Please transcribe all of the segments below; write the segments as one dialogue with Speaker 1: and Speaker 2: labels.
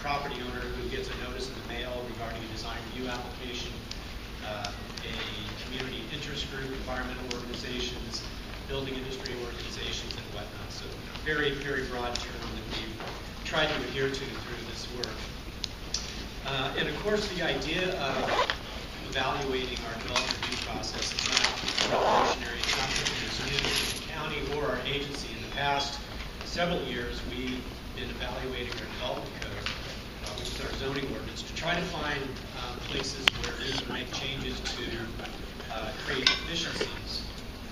Speaker 1: property owner who gets a notice in the mail regarding a design review application, a community interest group, environmental organizations, building industry organizations, and whatnot. So very, very broad term that we've tried to adhere to through this work. And of course, the idea of evaluating our development review process is not revolutionary. It's not something that's new to the county or our agency. In the past several years, we've been evaluating our development code, which is our zoning ordinance, to try to find places where we can make changes to create efficiencies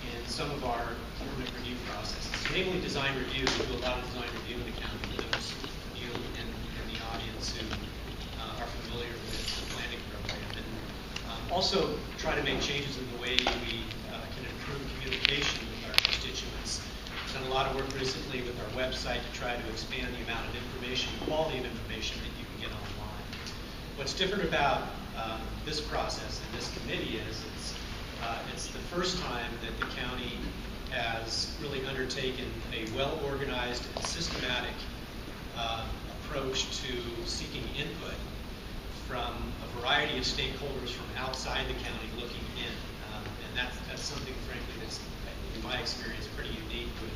Speaker 1: in some of our permit review processes, namely design review. We do a lot of design review in the county. For those of you in the audience who are familiar with the planning program, and also try to make changes in the way we can improve communication with our constituents. We've done a lot of work recently with our website to try to expand the amount of information, quality of information that you can get online. What's different about this process and this committee is it's the first time that the county has really undertaken a well-organized and systematic approach to seeking input from a variety of stakeholders from outside the county looking in. And that's something, frankly, that's, in my experience, pretty unique with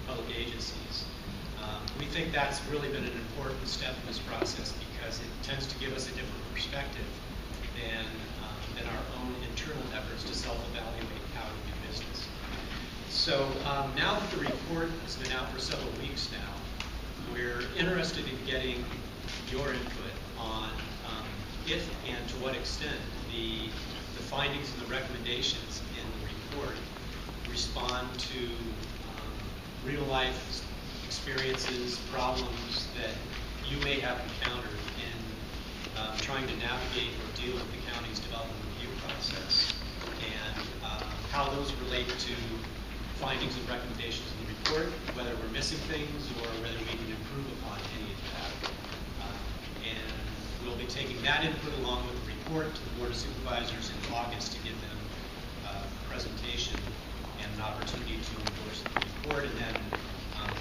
Speaker 1: public agencies. We think that's really been an important step in this process because it tends to give us a different perspective than our own internal efforts to self-evaluate how to do business. So now that the report has been out for several weeks now, we're interested in getting your input on if and to what extent the findings and the recommendations in the report respond to real-life experiences, problems that you may have encountered in trying to navigate or deal with the county's development review process, and how those relate to findings and recommendations in the report, whether we're missing things or whether we can improve upon any of that. And we'll be taking that input along with the report to the Board of Supervisors in August to give them a presentation and an opportunity to endorse the report, and then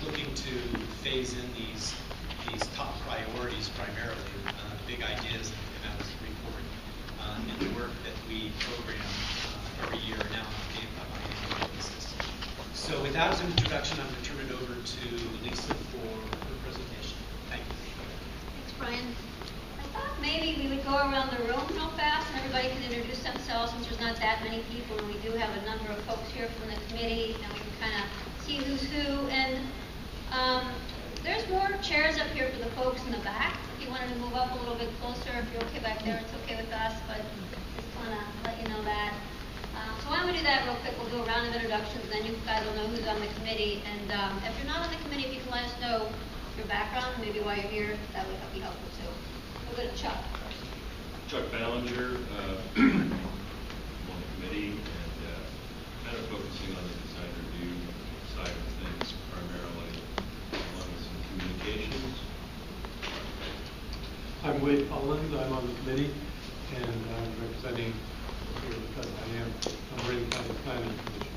Speaker 1: looking to phase in these top priorities primarily, big ideas that come out of this report, in the work that we program every year now on an annual basis. So with that as an introduction, I'm going to turn it over to Lisa for her presentation. Thank you.
Speaker 2: Thanks, Brian. I thought maybe we would go around the room real fast and everybody can introduce themselves since there's not that many people, and we do have a number of folks here from the committee, and we can kind of see who's who. And there's more chairs up here for the folks in the back. If you wanted to move up a little bit closer, if you're okay back there, it's okay with us, but just want to let you know that. So why don't we do that real quick? We'll do a round of introductions, then you guys will know who's on the committee. And if you're not on the committee, if you can let us know your background, maybe why you're here, that would be helpful too. We'll go to Chuck first.
Speaker 3: Chuck Ballinger, on the committee, and kind of focusing on the design review side of things primarily, along with some communications.
Speaker 4: I'm Wade Polland. I'm on the committee, and I'm representing here because I am on Marin County Planning Commission.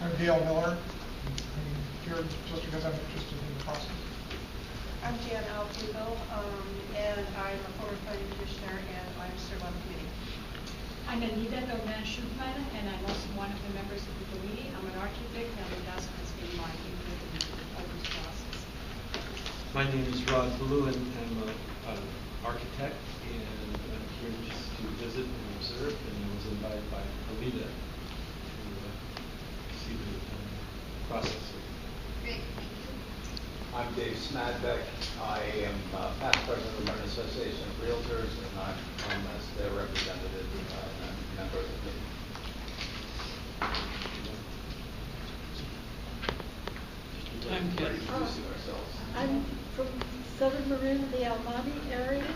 Speaker 5: I'm Dale Miller. I'm here just because I'm interested in the process.
Speaker 6: I'm Jan Altugo, and I'm a former planning commissioner, and I serve on the committee.
Speaker 7: I'm Anita Dorman-Schupman, and I'm also one of the members of the committee. I'm an architect, and that's what's been my input in this process.
Speaker 8: My name is Rod Blue, and I'm an architect, and I'm here just to visit and observe, and I was invited by Alita to see the process.
Speaker 2: Great, thank you.
Speaker 9: I'm Dave Smadbeck. I am past president of the Marin Association of Realtors, and I'm as their representative and a member of the committee.
Speaker 10: I'm from Southern Marin, the Almaty area,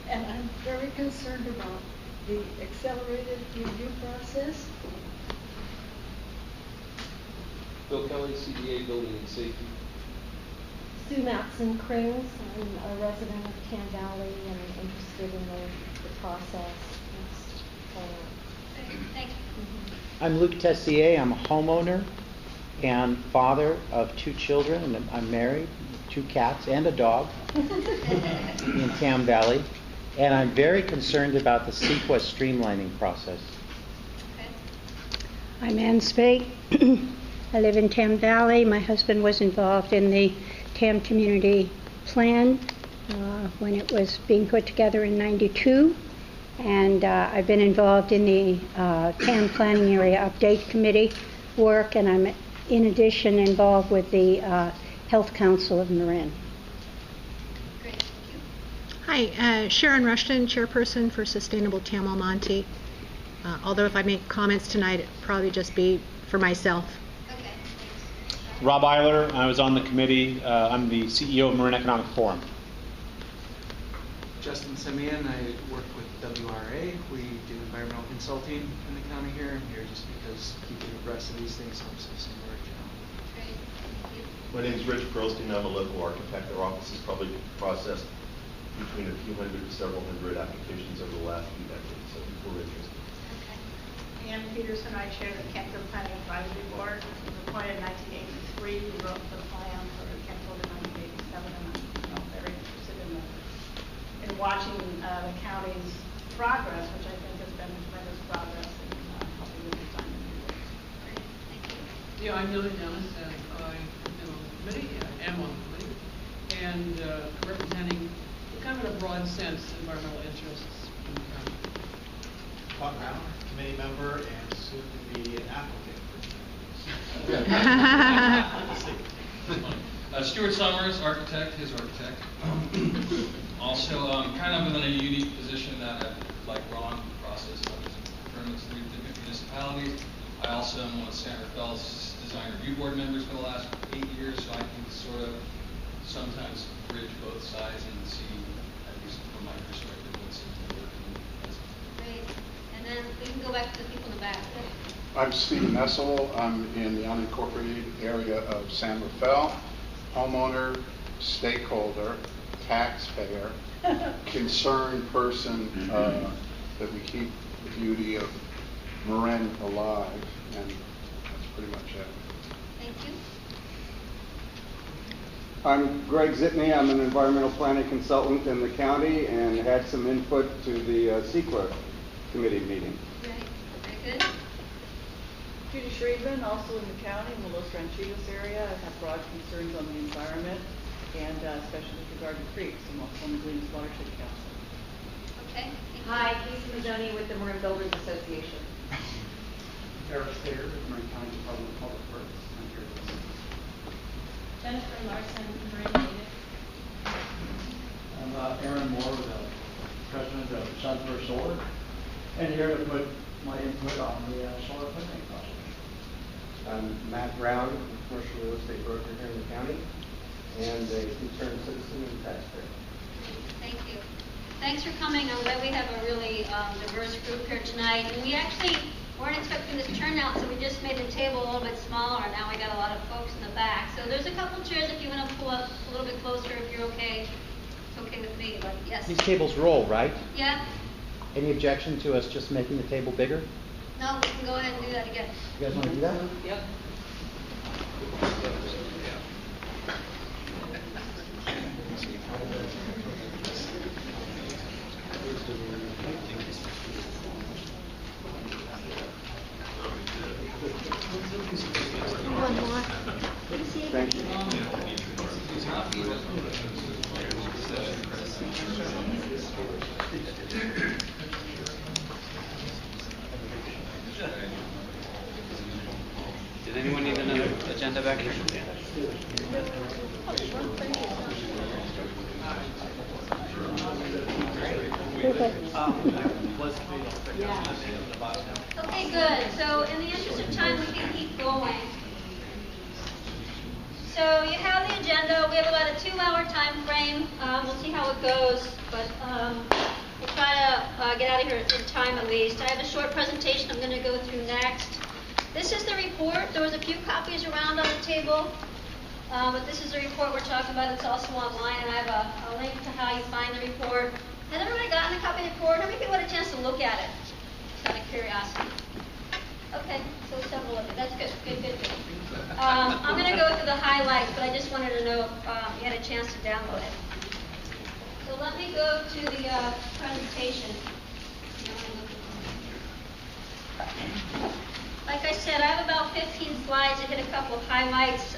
Speaker 10: and I'm very concerned about the accelerated review process.
Speaker 11: Bill Kelly, CDA Building and Safety.
Speaker 10: Sue Matson Krings. I'm a resident of Tan Valley and I'm interested in the process.
Speaker 2: Thanks.
Speaker 12: I'm Luke Tessier. I'm a homeowner. and father of 2 children, and I'm married, 2 cats and a dog in Tam Valley, and I'm very concerned about the CEQA streamlining process.
Speaker 13: I'm Ann Spake. I live in Tam Valley. My husband was involved in the Tam Community Plan when it was being put together in '92. And I've been involved in the Tam Planning Area Update Committee work, and I'm in addition involved with the Health Council of Marin.
Speaker 2: Great, thank you.
Speaker 14: Hi, Sharon Rushton, Chairperson for Sustainable Tam Almonte. Although if I make comments tonight, it'd probably just be for myself.
Speaker 2: Okay, thanks.
Speaker 15: Rob Eiler, I was on the committee. I'm the CEO of Marin Economic Forum.
Speaker 8: Justin Simeon, I work with WRA. We do environmental consulting in the county here. I'm here just because keeping abreast of these things helps us in our job.
Speaker 2: Great, thank you.
Speaker 16: My name is Rich Pearlstein. I'm a local architect. Our office has probably processed between a few hundred to several hundred applications over the last few decades, so if we're interested.
Speaker 17: Ann Peterson, I chair the Kentville Planning Advisory Board. I was appointed in 1983. We wrote the plan for Kentville in 1987, and I'm very interested in watching the county's progress, which I think has been tremendous progress in helping with design and new works.
Speaker 2: Thank you.
Speaker 18: Yeah, I'm Lily Dennis, and I am on the committee, I am on the committee, and representing kind of in a broad sense environmental interests in the county.
Speaker 1: Bob Brown, committee member and soon to be an applicant.
Speaker 19: Stuart Summers, architect, his architect. Also, kind of in a unique position that, like Ron, process permits through different municipalities. I also am one of San Rafael's design review board members for the last 8 years, so I can sort of sometimes bridge both sides and see, at least from my perspective, what's working.
Speaker 2: Great. And then we can go back to the people in the back.
Speaker 20: I'm Steve Nessel. I'm in the unincorporated area of San Rafael. Homeowner, stakeholder, taxpayer, concerned person that we keep the beauty of Marin alive, and that's pretty much it.
Speaker 2: Thank you.
Speaker 21: I'm Greg Zitney. I'm an environmental planning consultant in the county and had some input to the CEQA committee meeting.
Speaker 2: Great. Very good.
Speaker 22: Judy Schrieben, also in the county, in the Los Ranchitos area. I have broad concerns on the environment and especially with regard to creeks. I'm also on the Greens Watershed Council.
Speaker 2: Okay.
Speaker 23: Hi, Casey Mazzoni with the Marin Builders Association.
Speaker 24: Eric Thayer, Marin County Department of Public Works. I'm here to listen.
Speaker 7: Jennifer Larson, Marin native.
Speaker 24: I'm Aaron Moore, the president of Sunflower Solar, and here to put my input on the solar planning project.
Speaker 25: I'm Matt Brown, a commercial real estate broker here in the county, and a concerned citizen and taxpayer.
Speaker 2: Thank you. Thanks for coming. I'm glad we have a really diverse group here tonight. And we actually weren't expecting this turnout, so we just made the table a little bit smaller. Now we got a lot of folks in the back. So there's a couple chairs if you want to pull up a little bit closer if you're okay. It's okay with me, but yes.
Speaker 12: These tables roll, right?
Speaker 2: Yeah.
Speaker 12: Any objection to us just making the table bigger?
Speaker 2: No, we can go ahead and do that again.
Speaker 12: You guys want to do that?
Speaker 2: Yep.
Speaker 22: One more. Thank you.
Speaker 26: Did anyone need another agenda back here?
Speaker 2: Okay, good. So in the interest of time, we can keep going. So you have the agenda. We have about a 2-hour time frame. We'll see how it goes, but we'll try to get out of here in time at least. I have a short presentation I'm going to go through next. This is the report. There was a few copies around on the table, but this is the report we're talking about. It's also online, and I have a link to how you find the report. Has everybody gotten a copy of the report? How many people had a chance to look at it? Just out of curiosity. Okay, so several of you. That's good, good. I'm going to go through the highlights, but I just wanted to know if you had a chance to download it. So let me go to the presentation. Like I said, I have about 15 slides. I hit a couple of highlights.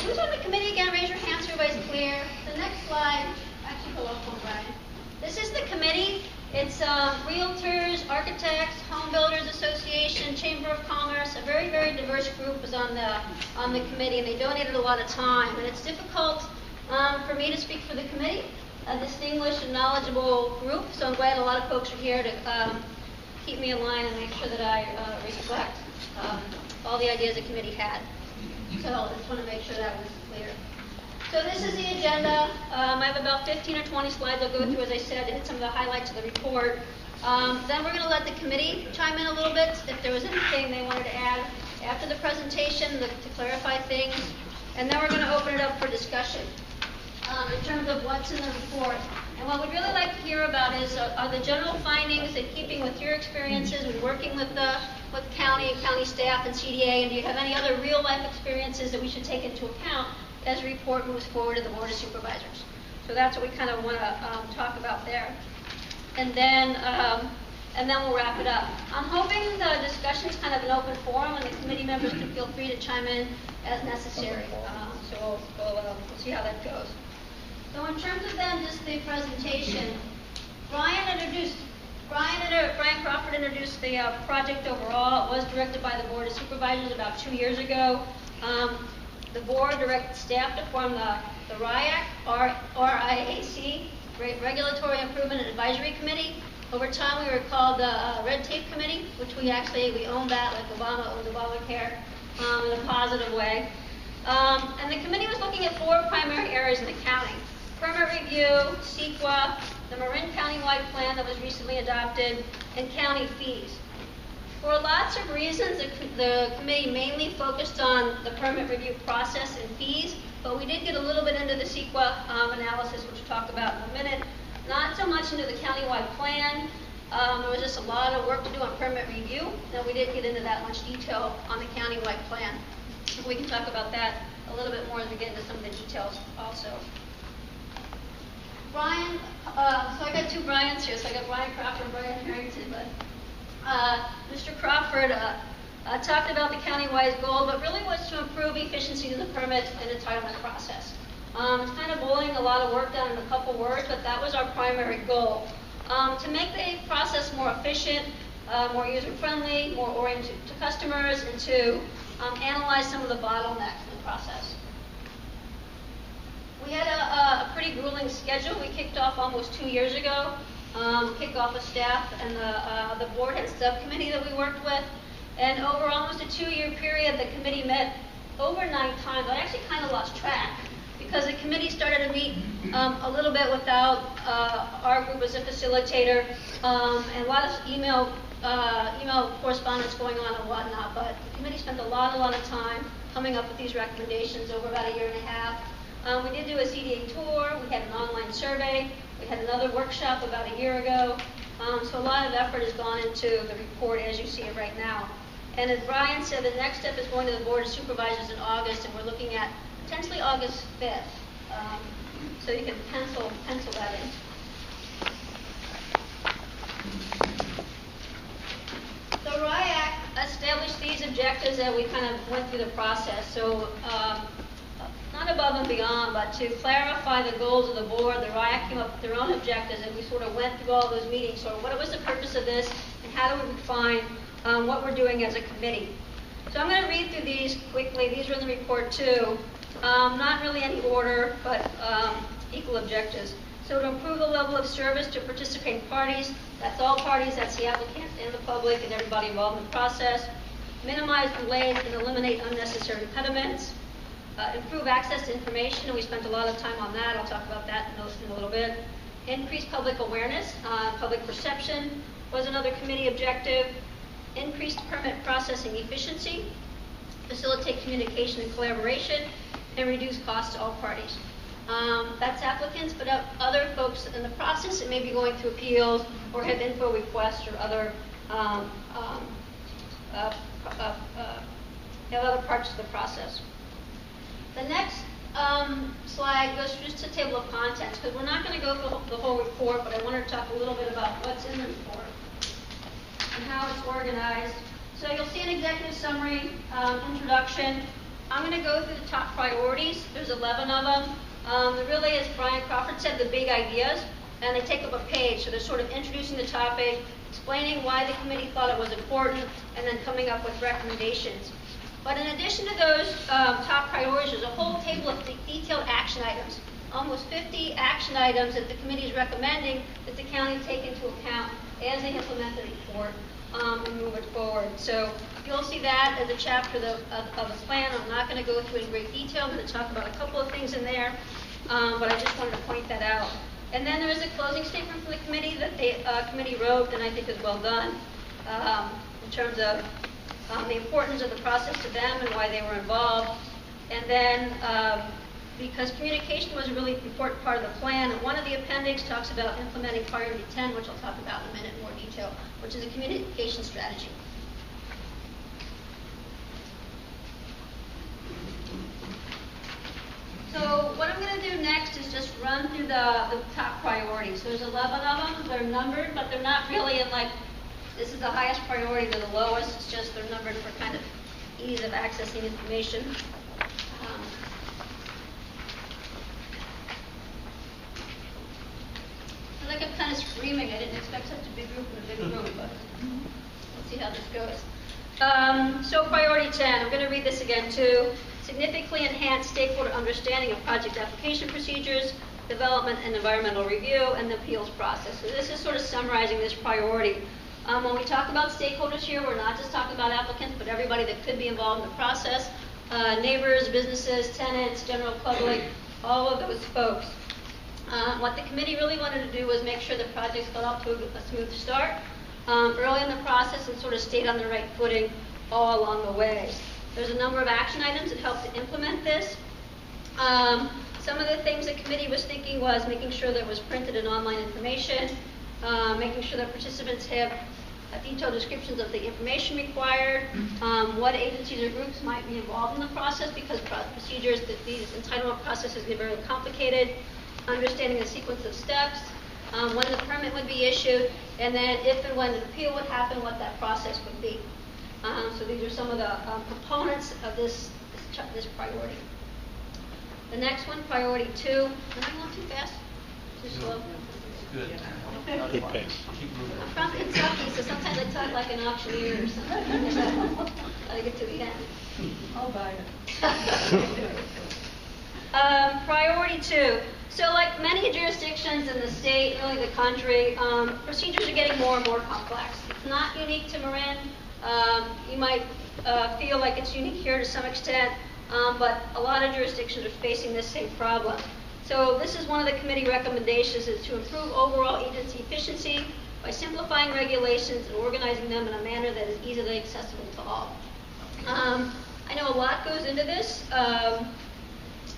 Speaker 2: Who's on the committee again? Raise your hand so everybody's clear. The next slide, actually go up one, Brian. This is the committee. It's realtors, architects, home builders association, chamber of commerce. A very, very diverse group was on the committee, and they donated a lot of time. And it's difficult for me to speak for the committee, a distinguished and knowledgeable group. So I'm glad a lot of folks are here to keep me in line and make sure that I reflect all the ideas the committee had. So I just want to make sure that was clear. So this is the agenda. I have about 15 or 20 slides I'll go through, as I said, to hit some of the highlights of the report. Then we're going to let the committee chime in a little bit if there was anything they wanted to add after the presentation to clarify things. And then we're going to open it up for discussion in terms of what's in the report. And what we'd really like to hear about is are the general findings in keeping with your experiences with working with county staff and CDA, and do you have any other real life experiences that we should take into account as a report moves forward to the Board of Supervisors? So that's what we kind of want to talk about there. And then we'll wrap it up. I'm hoping the discussion is kind of an open forum and the committee members can feel free to chime in as necessary. So we'll see how that goes. So in terms of then just the presentation, Brian Crawford introduced the project overall. It was directed by the Board of Supervisors about 2 years ago. The board directed staff to form the RIAC, RIAC, Regulatory Improvement and Advisory Committee. Over time, we were called the Red Tape Committee, which we owned that, like Obama owned Obamacare, in a positive way. And the committee was looking at 4 primary areas in the county: permit review, CEQA, the Marin countywide plan that was recently adopted, and county fees. For lots of reasons, the committee mainly focused on the permit review process and fees, but we did get a little bit into the CEQA analysis, which we'll talk about in a minute. Not so much into the countywide plan. There was just a lot of work to do on permit review, and we didn't get into that much detail on the countywide plan. We can talk about that a little bit more as we get into some of the details also. Brian, so I got 2 Brians here, so I got Brian Crawford and Brian Harrington, but Mr. Crawford talked about the countywide goal, but really was to improve efficiency of the permit and entitlement process. It's kind of boiling a lot of work down in a couple words, but that was our primary goal. To make the process more efficient, more user-friendly, more oriented to customers, and to analyze some of the bottlenecks in the process. We had a pretty grueling schedule. We kicked off almost 2 years ago. Kicked off with staff, and the board had a subcommittee that we worked with. And over almost a 2-year period, the committee met over 9 times. I actually kind of lost track because the committee started to meet a little bit without our group as a facilitator, and a lot of email correspondence going on and whatnot. But the committee spent a lot of time coming up with these recommendations over about 1.5 years. We did do a CDA tour. We had an online survey. We had another workshop about 1 year ago. So a lot of effort has gone into the report as you see it right now. And as Brian said, the next step is going to the Board of Supervisors in August, and we're looking at potentially August 5th. So you can pencil that in. So RIAC established these objectives that we kind of went through the process. So not above and beyond, but to clarify the goals of the board, the RIAC came up with their own objectives, and we sort of went through all those meetings. So what was the purpose of this, and how do we refine what we're doing as a committee? So I'm going to read through these quickly. These are in the report too. Not really any order, but equal objectives. So to improve the level of service to participating parties, that's all parties, that's the applicant and the public and everybody involved in the process. Minimize delays and eliminate unnecessary impediments. Improve access to information, and we spent a lot of time on that. I'll talk about that in a little bit. Increase public awareness. Public perception was another committee objective. Increase permit processing efficiency. Facilitate communication and collaboration, and reduce costs to all parties. That's applicants, but other folks in the process that may be going through appeals or have info requests or other um, um, uh, uh, uh, other parts of the process. The next slide goes through just a table of contents, because we're not going to go through the whole report, but I want to talk a little bit about what's in the report and how it's organized. So you'll see an executive summary, introduction. I'm going to go through the top priorities. There's 11 of them. There really, as Brian Crawford said, the big ideas, and they take up a page. So they're sort of introducing the topic, explaining why the committee thought it was important, and then coming up with recommendations. But in addition to those top priorities, there's a whole table of detailed action items, almost 50 action items that the committee is recommending that the county take into account as they implement the report and move it forward. So you'll see that as a chapter of the plan. I'm not going to go through it in great detail. I'm going to talk about a couple of things in there, but I just wanted to point that out. And then there is a closing statement from the committee that the committee wrote, and I think is well done in terms of the importance of the process to them and why they were involved. And then, because communication was a really important part of the plan, and one of the appendix talks about implementing priority 10, which I'll talk about in a minute in more detail, which is a communication strategy. So what I'm going to do next is just run through the top priorities. There's 11 of them. They're numbered, but they're not really in like, this is the highest priority to the lowest. It's just they're numbered for kind of ease of accessing information. I feel like I'm kind of screaming. I didn't expect such a big group in a big room, but let's see how this goes. So priority 10, I'm going to read this again too. Significantly enhance stakeholder understanding of project application procedures, development and environmental review, and the appeals process. So this is sort of summarizing this priority. When we talk about stakeholders here, we're not just talking about applicants, but everybody that could be involved in the process. Neighbors, businesses, tenants, general public, all of those folks. What the committee really wanted to do was make sure the projects got off to a smooth start early in the process and sort of stayed on the right footing all along the way. There's a number of action items that help to implement this. Some of the things the committee was thinking was making sure there was printed and online information, making sure that participants have detailed descriptions of the information required, what agencies or groups might be involved in the process, because procedures, these entitlement processes get very complicated, understanding the sequence of steps, when the permit would be issued, and then if and when an appeal would happen, what that process would be. So these are some of the components of this priority. The next one, priority 2. Am I going too fast? Too slow?
Speaker 8: Good.
Speaker 12: Good pace.
Speaker 2: I'm from Kentucky, so sometimes I talk like an auctioneer or something. Gotta get to the end.
Speaker 7: I'll buy it.
Speaker 2: Priority 2. So like many jurisdictions in the state, really the country, procedures are getting more and more complex. It's not unique to Marin. You might feel like it's unique here to some extent, but a lot of jurisdictions are facing this same problem. So this is one of the committee recommendations, is to improve overall agency efficiency by simplifying regulations and organizing them in a manner that is easily accessible to all. I know a lot goes into this.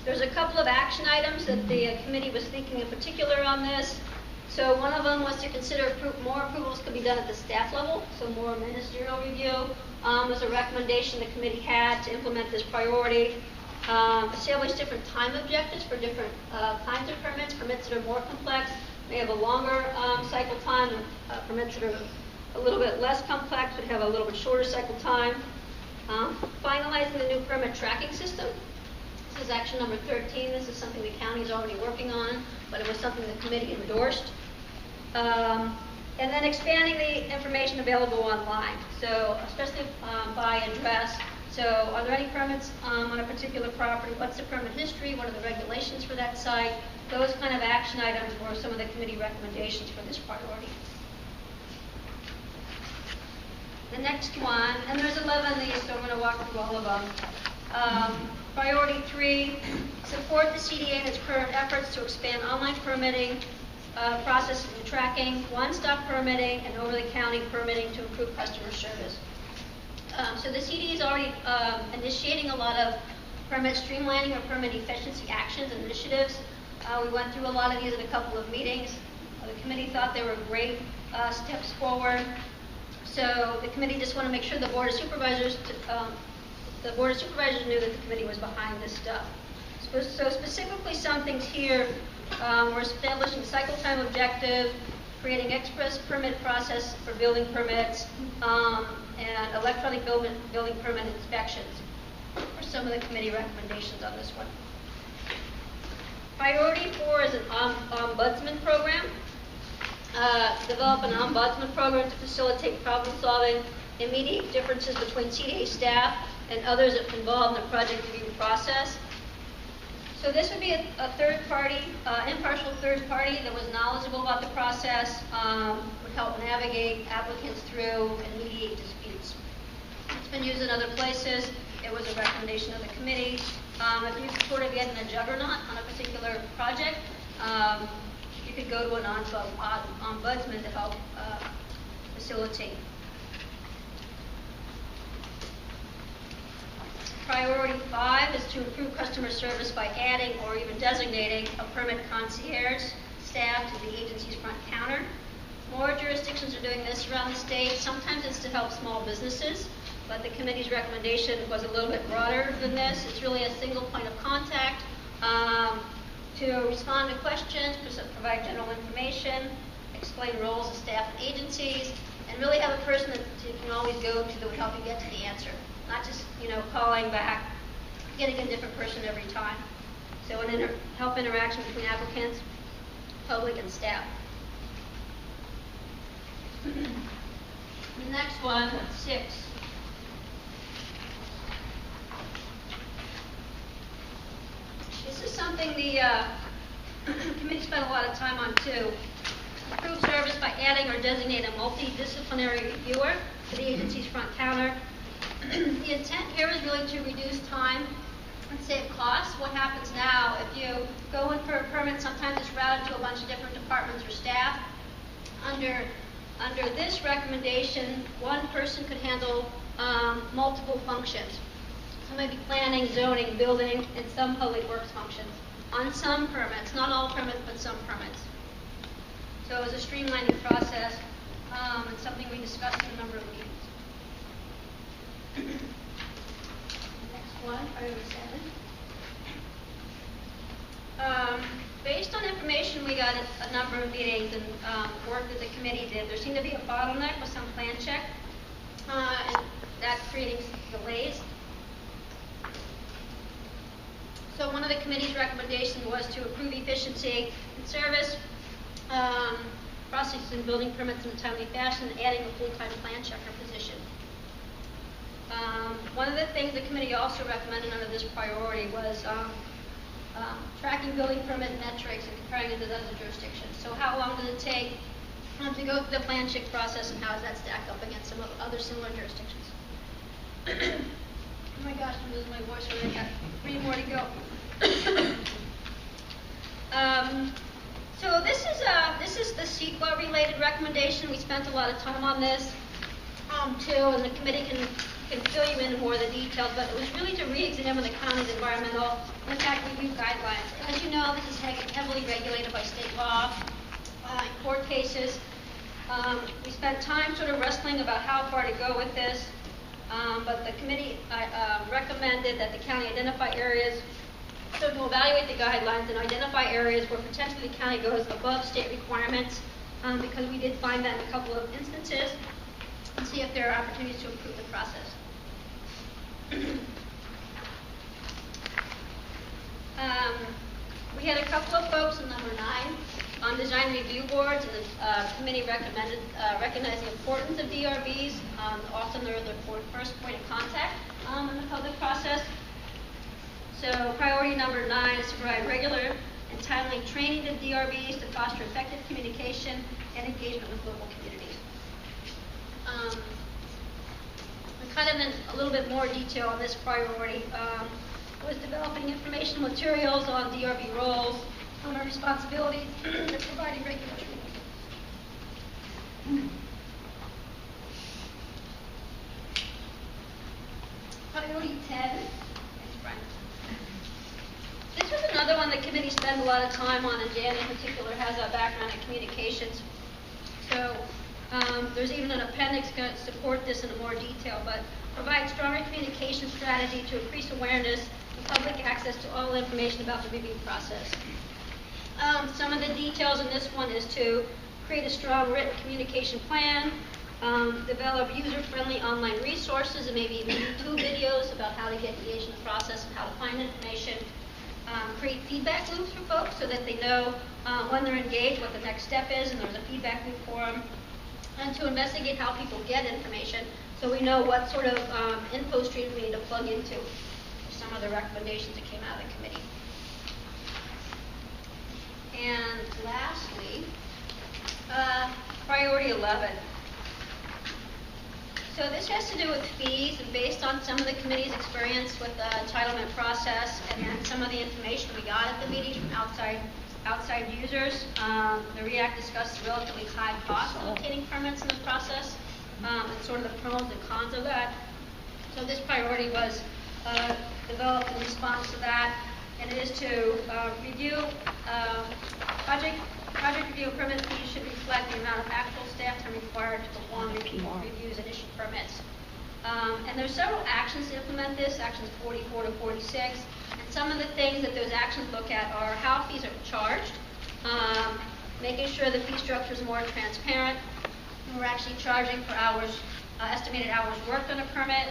Speaker 2: There's a couple of action items that the committee was thinking in particular on this. So one of them was to consider more approvals could be done at the staff level, so more ministerial review. Was a recommendation the committee had to implement this priority. Establish different time objectives for different kinds of permits. Permits that are more complex may have a longer cycle time, and permits that are a little bit less complex would have a little bit shorter cycle time. Finalizing the new permit tracking system. This is action number 13. This is something the county is already working on, but it was something the committee endorsed. And then expanding the information available online, so especially by address. So are there any permits on a particular property? What's the permit history? What are the regulations for that site? Those kind of action items were some of the committee recommendations for this priority. The next one, and there's 11 of these, so I'm going to walk through all of them. Priority 3, support the CDA in its current efforts to expand online permitting, processing and tracking, one-stop permitting, and over-the-county permitting to improve customer service. So the CDA is already initiating a lot of permit streamlining or permit efficiency actions and initiatives. We went through a lot of these in a couple of meetings. The committee thought they were great steps forward. So the committee just want to make sure the Board of Supervisors knew that the committee was behind this stuff. So specifically some things here, we're establishing cycle time objective, creating express permit process for building permits, and electronic building permit inspections are some of the committee recommendations on this one. Priority 4 is an ombudsman program. Develop an ombudsman program to facilitate problem solving and mediate differences between CDA staff and others involved in the project review process. So this would be a third party, impartial third party that was knowledgeable about the process, would help navigate applicants through and mediate disputes. It's been used in other places. It was a recommendation of the committee. If you sort of get in a juggernaut on a particular project, you could go to an ombudsman to help facilitate. Priority 5 is to improve customer service by adding or even designating a permit concierge staff to the agency's front counter. More jurisdictions are doing this around the state. Sometimes it's to help small businesses, but the committee's recommendation was a little bit broader than this. It's really a single point of contact to respond to questions, provide general information, explain roles of staff and agencies, and really have a person that you can always go to that would help you get to the answer. Not just, calling back, getting a different person every time. So an help interaction between applicants, public, and staff. The next one, 6. This is something the committee spent a lot of time on too. Improve service by adding or designating a multidisciplinary reviewer to the agency's front counter. The intent here is really to reduce time and save costs. What happens now, if you go in for a permit, sometimes it's routed to a bunch of different departments or staff. Under this recommendation, one person could handle multiple functions. So maybe planning, zoning, building, and some public works functions on some permits, not all permits, but some permits. So it was a streamlining process. It's something we discussed in a number of meetings. Next one, priority 7. Based on information we got at a number of meetings and work that the committee did, there seemed to be a bottleneck with some plan check, and that's creating delays. So one of the committee's recommendations was to improve efficiency and service, processing building permits in a timely fashion, and adding a full-time plan checker position. One of the things the committee also recommended under this priority was tracking building permit metrics and comparing it to other jurisdictions. So how long does it take to go through the plan check process, and how does that stack up against some other similar jurisdictions? Oh my gosh, I'm losing my voice already. I got 3 more to go. So this is the CEQA related recommendation. We spent a lot of time on this too, and the committee can fill you in more of the details, but it was really to re-examine the county's environmental impact review guidelines. And as you know, this is heavily regulated by state law, in court cases. We spent time sort of wrestling about how far to go with this, but the committee recommended that the county identify areas, so to evaluate the guidelines and identify areas where potentially the county goes above state requirements, because we did find that in a couple of instances, and see if there are opportunities to improve the process. We had a couple of folks in number 9 on design review boards, and the committee recognized the importance of DRBs. Often they're the first point of contact in the public process. So priority number 9 is to provide regular and timely training to DRBs to foster effective communication and engagement with local communities. Kind of in a little bit more detail on this priority was developing informational materials on DRB roles, on our responsibilities, and providing regular training. Priority 10. This was another one the committee spent a lot of time on, and Jan in particular has a background in communications. So There's even an appendix going to support this in more detail, but provide stronger communication strategy to increase awareness and public access to all information about the review process. Some of the details in this one is to create a strong written communication plan, develop user-friendly online resources and maybe even YouTube videos about how to get engaged in the process and how to find information. Create feedback loops for folks so that they know when they're engaged, what the next step is, and there's a feedback loop for them. And to investigate how people get information so we know what sort of info streams we need to plug into. Some of the recommendations that came out of the committee. And lastly, priority 11. So this has to do with fees, and based on some of the committee's experience with the entitlement process and then some of the information we got at the meeting from outside users, the REACT discussed the relatively high cost of obtaining permits in the process and sort of the pros and cons of that. So this priority was developed in response to that, and it is to review project review and permit fees should reflect the amount of actual staff time required to perform reviews and issue permits. And there's several actions to implement this, actions 44 to 46. And some of the things that those actions look at are how fees are charged, making sure the fee structure is more transparent. And we're actually charging for hours, estimated hours worked on a permit,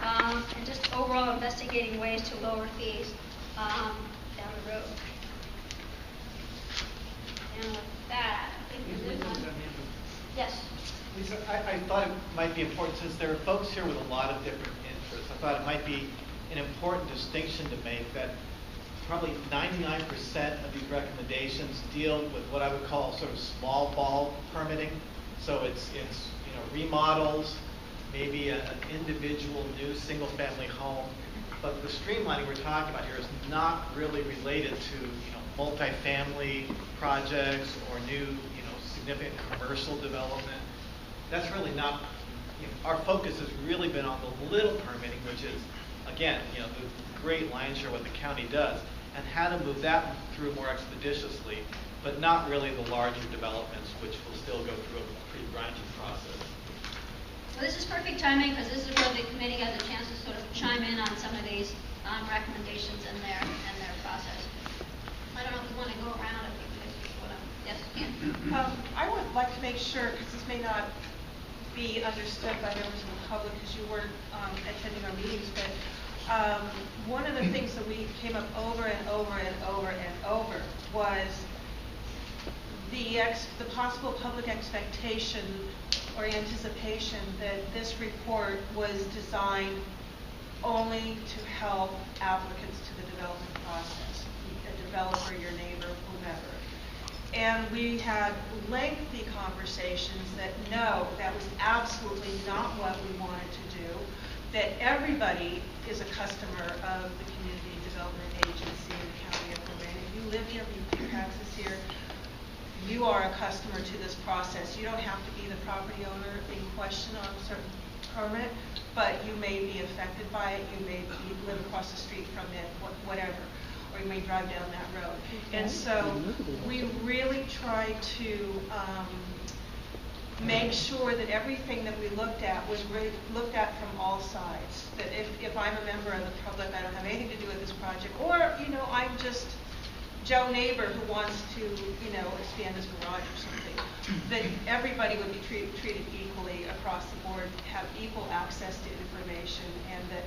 Speaker 2: and just overall investigating ways to lower fees down the road. And with that, I think we're good on. Yes.
Speaker 3: Lisa, I thought it might be important, since there are folks here with a lot of different interests, I thought it might be an important distinction to make that probably 99% of these recommendations deal with what I would call sort of small ball permitting. So it's remodels, maybe an individual new single family home. But the streamlining we're talking about here is not really related to multifamily projects or new significant commercial development. That's really not, our focus has really been on the little permitting, which is, again, the great lion's share of what the county does, and how to move that through more expeditiously, but not really the larger developments, which will still go through a pretty grinding process.
Speaker 2: Well, this is perfect timing because this is where the committee has a chance to sort of chime in on some of these recommendations and their process. I don't know if you want to go around. Yes,
Speaker 4: I would like to make sure, because this may not be understood by members of the public because you weren't attending our meetings, but one of the things that we came up over and over and over and over was the possible public expectation or anticipation that this report was designed only to help applicants to the development process, a developer, your neighbor, whomever. And we had lengthy conversations that no, that was absolutely not what we wanted to do, that everybody is a customer of the Community Development Agency in the County of Marin. If you live here, you pay taxes here, you are a customer to this process. You don't have to be the property owner in question on a certain permit, but you may be affected by it, you may live across the street from it, whatever. Or you may drive down that road. And so we really try to make sure that everything that we looked at was really looked at from all sides. That if I'm a member of the public, I don't have anything to do with this project, or I'm just Joe neighbor who wants to expand his garage or something, that everybody would be treated equally across the board, have equal access to information, and that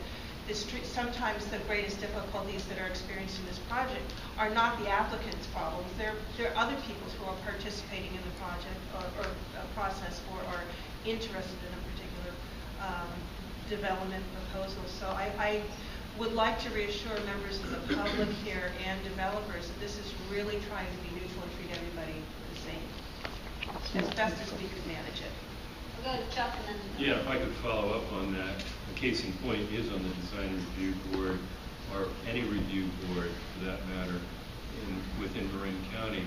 Speaker 4: sometimes the greatest difficulties that are experienced in this project are not the applicant's problems. They're other people who are participating in the project or process or are interested in a particular development proposal. So I would like to reassure members of the public here and developers that this is really trying to be neutral and treat everybody the same, as best as we could manage it.
Speaker 2: We'll go to Chuck and then...
Speaker 5: Yeah, if I could follow up on that. The case in point is on the design review board, or any review board for that matter, within Marin County.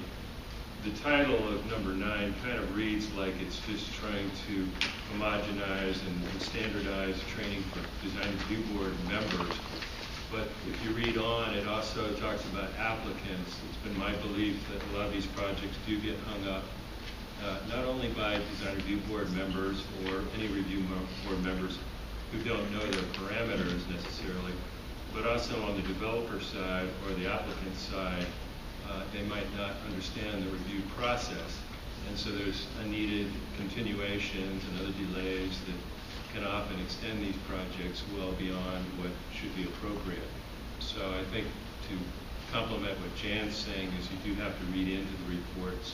Speaker 5: The title of number 9 kind of reads like it's just trying to homogenize and standardize training for design review board members. But if you read on, it also talks about applicants. It's been my belief that a lot of these projects do get hung up not only by design review board members or any review board members who don't know their parameters necessarily, but also on the developer side or the applicant side, they might not understand the review process. And so there's unneeded continuations and other delays that can often extend these projects well beyond what should be appropriate. So I think to complement what Jan's saying is you do have to read into the reports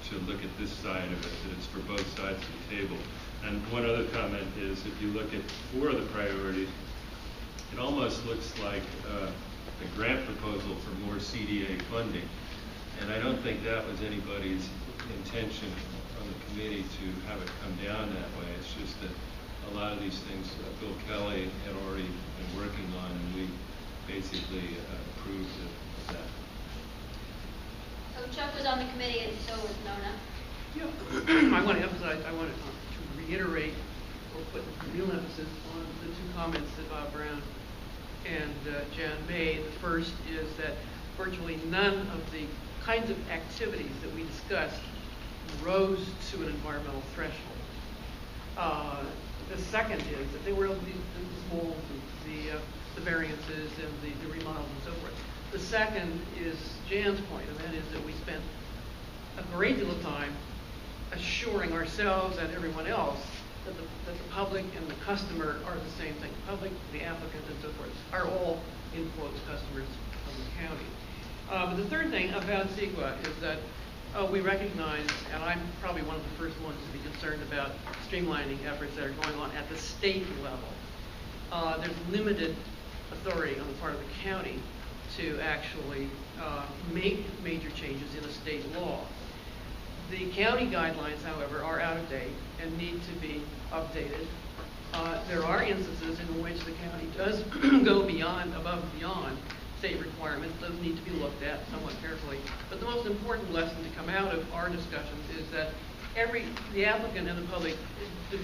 Speaker 5: to look at this side of it, that it's for both sides of the table. And one other comment is if you look at 4 of the priorities, it almost looks like a grant proposal for more CDA funding. And I don't think that was anybody's intention on the committee to have it come down that way. It's just that a lot of these things Bill Kelly had already been working on, and we basically approved of that.
Speaker 2: So Chuck was on the committee, and so was Nona.
Speaker 18: Yeah. I want to emphasize, I want to reiterate or put real emphasis on the 2 comments that Bob Brown and Jan made. The first is that virtually none of the kinds of activities that we discussed rose to an environmental threshold. The second is that they were the small, the variances and the remodels and so forth. The second is Jan's point, and that is that we spent a great deal of time assuring ourselves and everyone else that the public and the customer are the same thing. The public, the applicant, and so forth are all, in quotes, customers of the county. But the third thing about CEQA is that we recognize, and I'm probably one of the first ones to be concerned about streamlining efforts that are going on at the state level. There's limited authority on the part of the county to actually make major changes in a state law. The county guidelines, however, are out of date and need to be updated. There are instances in which the county does go above and beyond state requirements. Those need to be looked at somewhat carefully. But the most important lesson to come out of our discussions is that the applicant and the public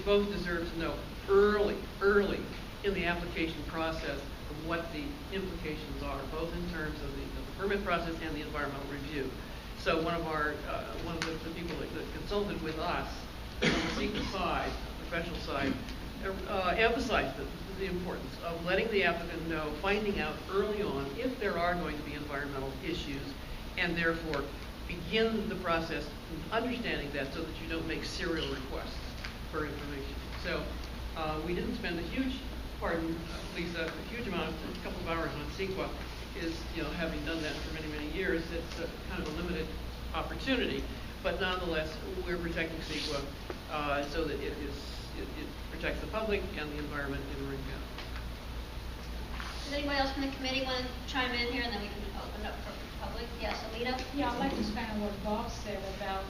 Speaker 18: both deserve to know early in the application process of what the implications are, both in terms of the permit process and the environmental review. So one of the people that consulted with us on the CEQA side, professional side, emphasized the importance of letting the applicant know, finding out early on if there are going to be environmental issues, and therefore begin the process understanding that so that you don't make serial requests for information. So we didn't spend a huge, Lisa, a huge amount, a couple of hours on CEQA. Is, having done that for many, many years, it's kind of a limited opportunity. But nonetheless, we're protecting CEQA so that it protects the public and the environment in Marin County.
Speaker 2: Does anybody else from the committee want to chime in here, and then we can open up for public? Yes, Alita?
Speaker 7: Yeah, I'd like to expand on what Bob said about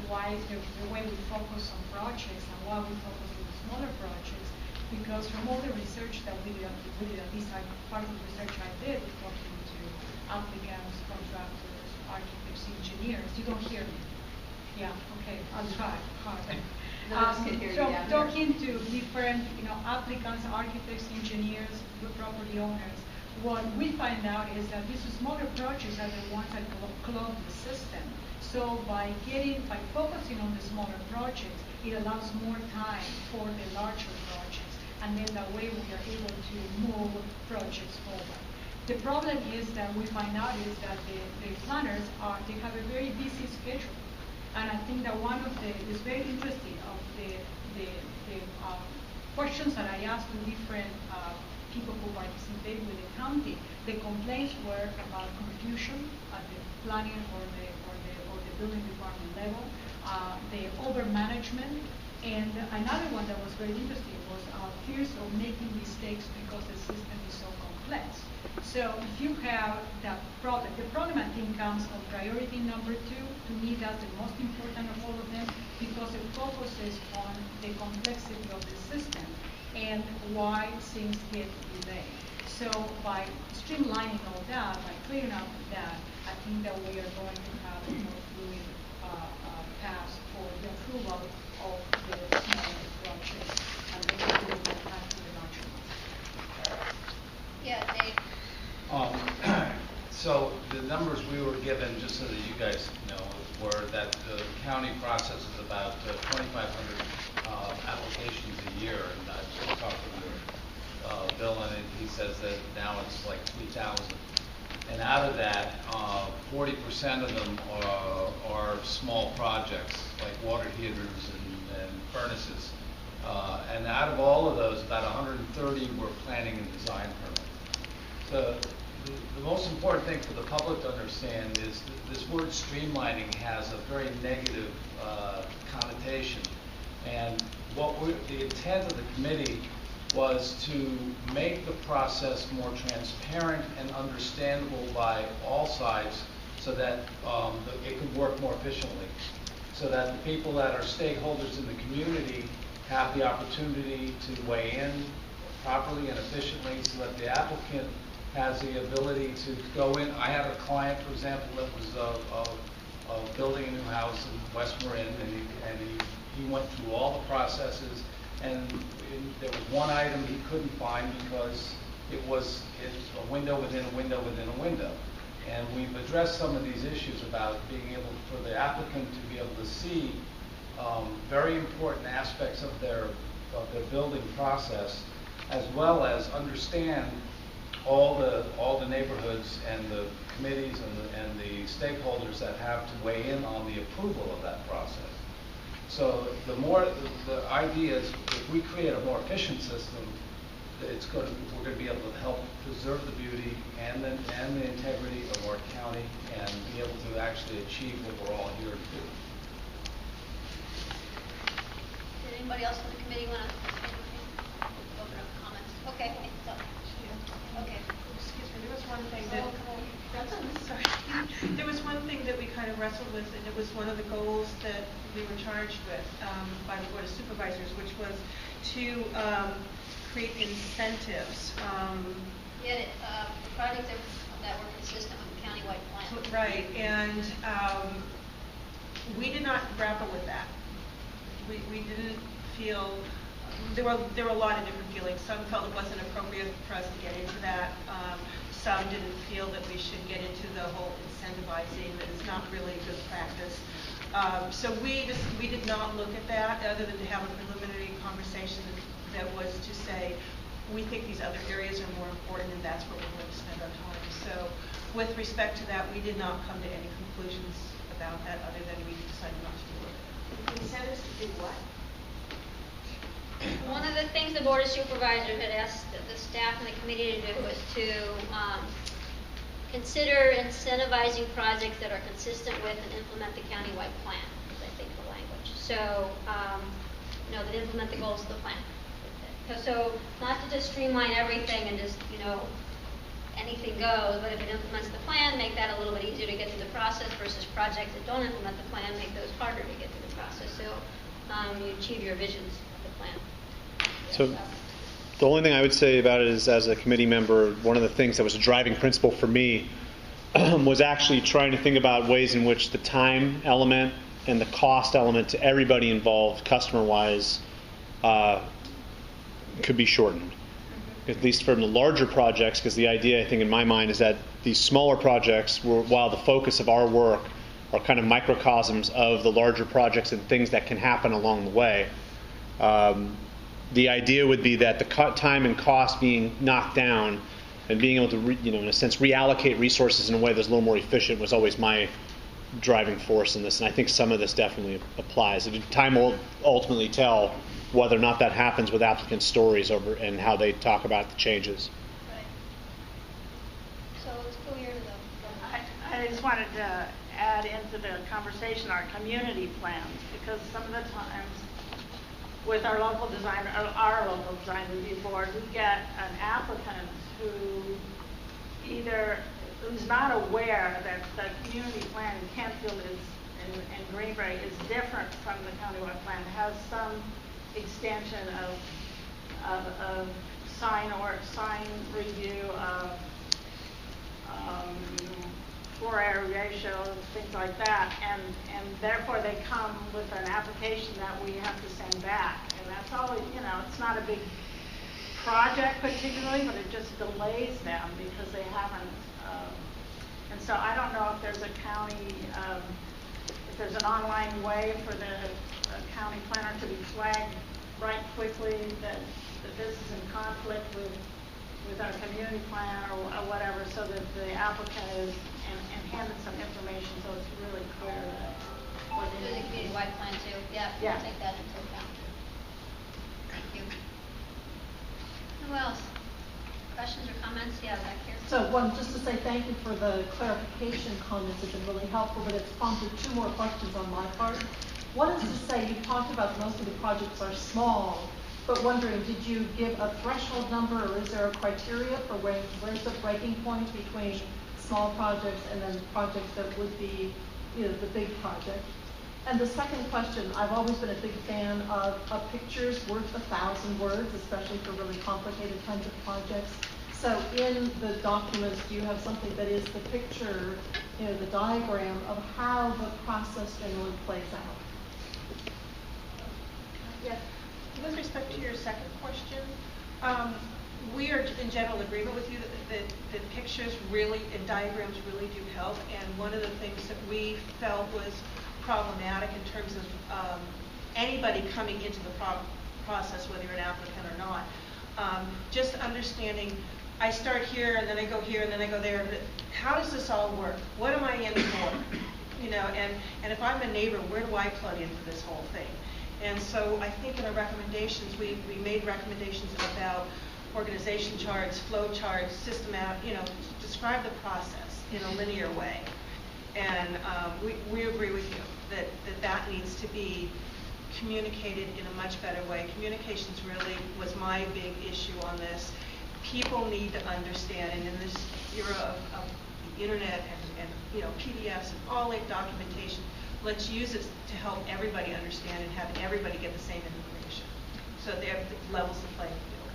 Speaker 7: why the way we focus on projects and why we focus on the smaller projects. Because from all the research that we did, at least part of the research I did, talking to applicants, contractors, architects, engineers, you don't hear me. Yeah, okay, I'll try harder. Talking to different, applicants, architects, engineers, property owners, what we find out is that these smaller projects are the ones that clog the system. So by focusing on the smaller projects, it allows more time for the larger projects. And then that way we are able to move projects forward. The problem is that we find out is that the planners they have a very busy schedule. And I think that one of is very interesting of the questions that I asked to different people who participate with the county. The complaints were about confusion at the planning or the building department level, the over-management, and another one that was very interesting was fears of making mistakes because the system is so complex. So if you have that problem, the problem I think comes on priority number 2. To me, that's the most important of all of them because it focuses on the complexity of the system and why things get delayed. So by streamlining all that, by clearing up that, I think that we are going to have a more fluid path for the approval of the smaller projects and then we will get back to the larger ones.
Speaker 2: Yeah, Dave.
Speaker 6: So So the numbers we were given, just so that you guys know, were that the county processes about 2,500 applications a year. And I just talked to Bill, and he says that now it's like 3,000. And out of that, 40% of them are small projects, like water heaters and furnaces. And out of all of those, about 130 were planning and design permit. The most important thing for the public to understand is this word streamlining has a very negative connotation. And the intent of the committee was to make the process more transparent and understandable by all sides so that it could work more efficiently. So that the people that are stakeholders in the community have the opportunity to weigh in properly and efficiently so that the applicant has the ability to go in. I had a client, for example, that was building a new house in West Marin, and he went through all the processes, and there was one item he couldn't find because it's a window within a window within a window. And we've addressed some of these issues about being able for the applicant to be able to see very important aspects of their building process, as well as understand all the neighborhoods and the committees and the stakeholders that have to weigh in on the approval of that process. So the idea is, if we create a more efficient system, we're going to be able to help preserve the beauty and the integrity of our county and be able to actually achieve what we're all here to do.
Speaker 2: Did anybody else on the committee want to open up comments? Okay. Okay.
Speaker 4: Excuse me, there was one thing that there was one thing that we kind of wrestled with, and it was one of the goals that we were charged with by the Board of Supervisors, which was to create incentives.
Speaker 2: For projects that were consistent with the countywide plan.
Speaker 4: Right, and we did not grapple with that. We didn't feel, there were a lot of different feelings. Some felt it wasn't appropriate for us to get into that. Some didn't feel that we should get into the whole incentivizing, that it's not really good practice. So we did not look at that other than to have a preliminary conversation that was to say, we think these other areas are more important and that's where we're going to spend our time. So with respect to that, we did not come to any conclusions about that other than we decided not to do it.
Speaker 23: Incentives to do what?
Speaker 2: One of the things the Board of Supervisors had asked the staff and the committee to do was to consider incentivizing projects that are consistent with and implement the countywide plan, is I think the language. So, that implement the goals of the plan. So, not to just streamline everything and just, anything goes, but if it implements the plan, make that a little bit easier to get through the process versus projects that don't implement the plan, make those harder to get through the process. So, you achieve your visions of the plan.
Speaker 15: So the only thing I would say about it is, as a committee member, one of the things that was a driving principle for me was actually trying to think about ways in which the time element and the cost element to everybody involved, customer-wise, could be shortened. At least from the larger projects, because the idea, I think, in my mind, is that these smaller projects, while the focus of our work are kind of microcosms of the larger projects and things that can happen along the way, the idea would be that the time and cost being knocked down and being able to, in a sense, reallocate resources in a way that's a little more efficient was always my driving force in this. And I think some of this definitely applies. Time will ultimately tell whether or not that happens with applicant stories and how they talk about the changes.
Speaker 2: Right. So let's go here to the...
Speaker 17: I just wanted to add into the conversation our community plans, because some of the times with our local design review board, we get an applicant who's not aware that the community plan in Kentfield and Greenbury is different from the countywide plan. It has some extension of sign review of floor area ratios, things like that, and therefore they come with an application that we have to send back. And that's always, it's not a big project particularly, but it just delays them because they haven't And so I don't know if there's a county, if there's an online way for the county planner to be flagged right quickly that this is in conflict with our community plan or whatever, so that the applicant is and handed some information so it's really clear that what
Speaker 2: Do the community-wide plan too, yeah,
Speaker 17: Yeah.
Speaker 2: we'll take that into account. Thank you. Who else? Questions or comments? Yeah, back here.
Speaker 9: So one, just to say thank you for the clarification comments, have been really helpful, but it's prompted two more questions on my part. One is to say, you talked about most of the projects are small, but wondering, did you give a threshold number or is there a criteria for where's the breaking point between small projects and then projects that would be, the big project? And the second question, I've always been a big fan of pictures worth 1,000 words, especially for really complicated kinds of projects. So in the documents, do you have something that is the picture, the diagram of how the process generally plays out?
Speaker 4: Yes. With respect to your second question, we are in general agreement with you that pictures really and diagrams really do help. And one of the things that we felt was problematic in terms of anybody coming into the process, whether you're an applicant or not, just understanding, I start here and then I go here and then I go there. But how does this all work? What am I in for? And if I'm a neighbor, where do I plug into this whole thing? And so I think in our recommendations, we made recommendations about organization charts, flow charts, systematic, describe the process in a linear way. And we agree with you that needs to be communicated in a much better way. Communications really was my big issue on this. People need to understand, and in this era of the internet and PDFs and all that documentation, let's use it to help everybody understand and have everybody get the same information so they have levels to play field.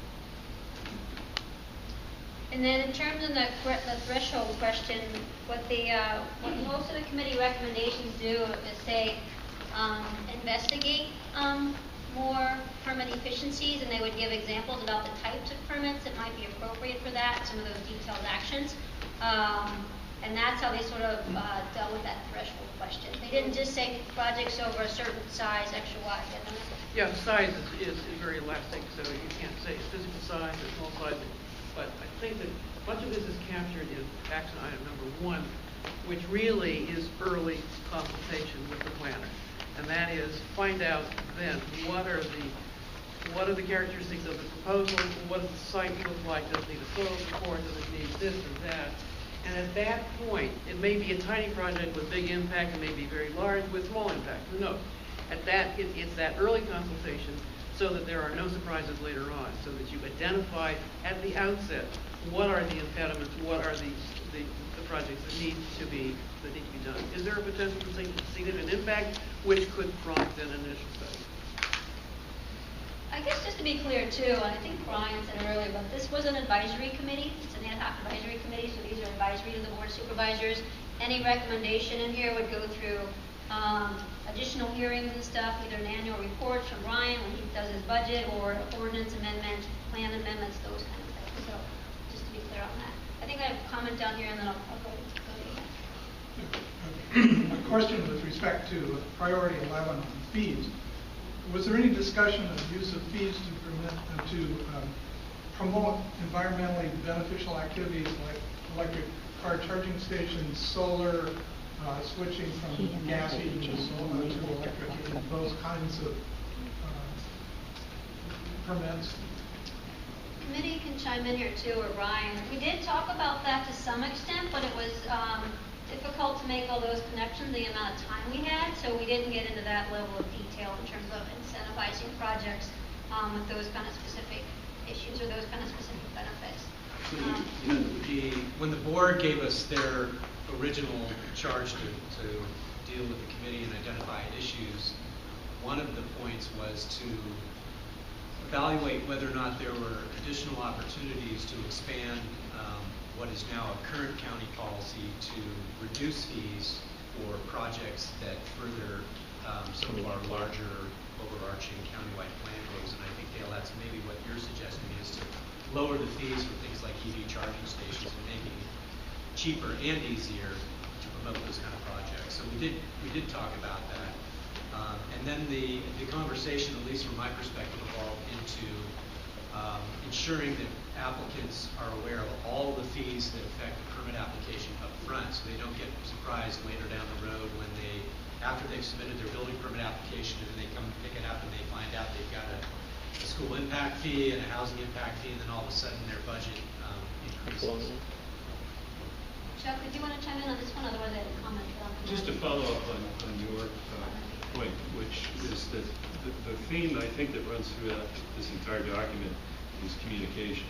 Speaker 2: And then in terms of the threshold question, what most of the committee recommendations do is say investigate more permit efficiencies, and they would give examples about the types of permits that might be appropriate for that, some of those detailed actions. And that's how they sort of dealt with that threshold question. They didn't just say projects over a certain size, extra wide.
Speaker 18: Yeah, size is very elastic, so you can't say physical size or small size. But I think that much of this is captured in action item number 1, which really is early consultation with the planner. And that is find out then what are the characteristics of the proposal, what does the site look like, does it need a soil report, does it need this or that. And at that point, it may be a tiny project with big impact, it may be very large with small impact, who knows? At that, it's that early consultation so that there are no surprises later on, so that you identify at the outset what are the impediments, what are the projects that need to be done. Is there a potential for significant impact which could prompt an initial study?
Speaker 2: I guess just to be clear too, and I think Brian said it earlier, but this was an advisory committee. It's an ad hoc advisory committee, so these are advisory to the board of supervisors. Any recommendation in here would go through additional hearings and stuff, either an annual report from Brian when he does his budget, or ordinance amendments, plan amendments, those kind of things. So just to be clear on that. I think I have a comment down here, and then I'll go to you.
Speaker 10: A question with respect to priority 11 on fees. Was there any discussion of use of fees to promote environmentally beneficial activities like electric car charging stations, solar, switching from gas heating to solar to electric, those kinds of permits?
Speaker 2: Committee can chime in here too, or Brian. We did talk about that to some extent, but it was difficult to make all those connections the amount of time we had, so we didn't get into that level of detail in terms of incentivizing projects with those kind of specific issues or those kind of specific benefits.
Speaker 1: When the board gave us their original charge to deal with the committee and identify issues, one of the points was to evaluate whether or not there were additional opportunities to expand what is now a current county policy to reduce fees for projects that further some of our larger overarching countywide plan goals. And I think, Dale, that's maybe what you're suggesting, is to lower the fees for things like EV charging stations and maybe cheaper and easier to promote those kind of projects. So we did talk about that. And then the conversation, at least from my perspective, evolved into ensuring that applicants are aware of all the fees that affect the permit application up front, so they don't get surprised later down the road when after they've submitted their building permit application, and then they come pick it up and they find out they've got a school impact fee and a housing impact fee, and then all of a sudden their budget increases.
Speaker 2: Chuck, did you want to chime in on this one? Otherwise, I have a comment.
Speaker 5: Just to follow up on your point, which is that the theme I think that runs throughout this entire document is communication.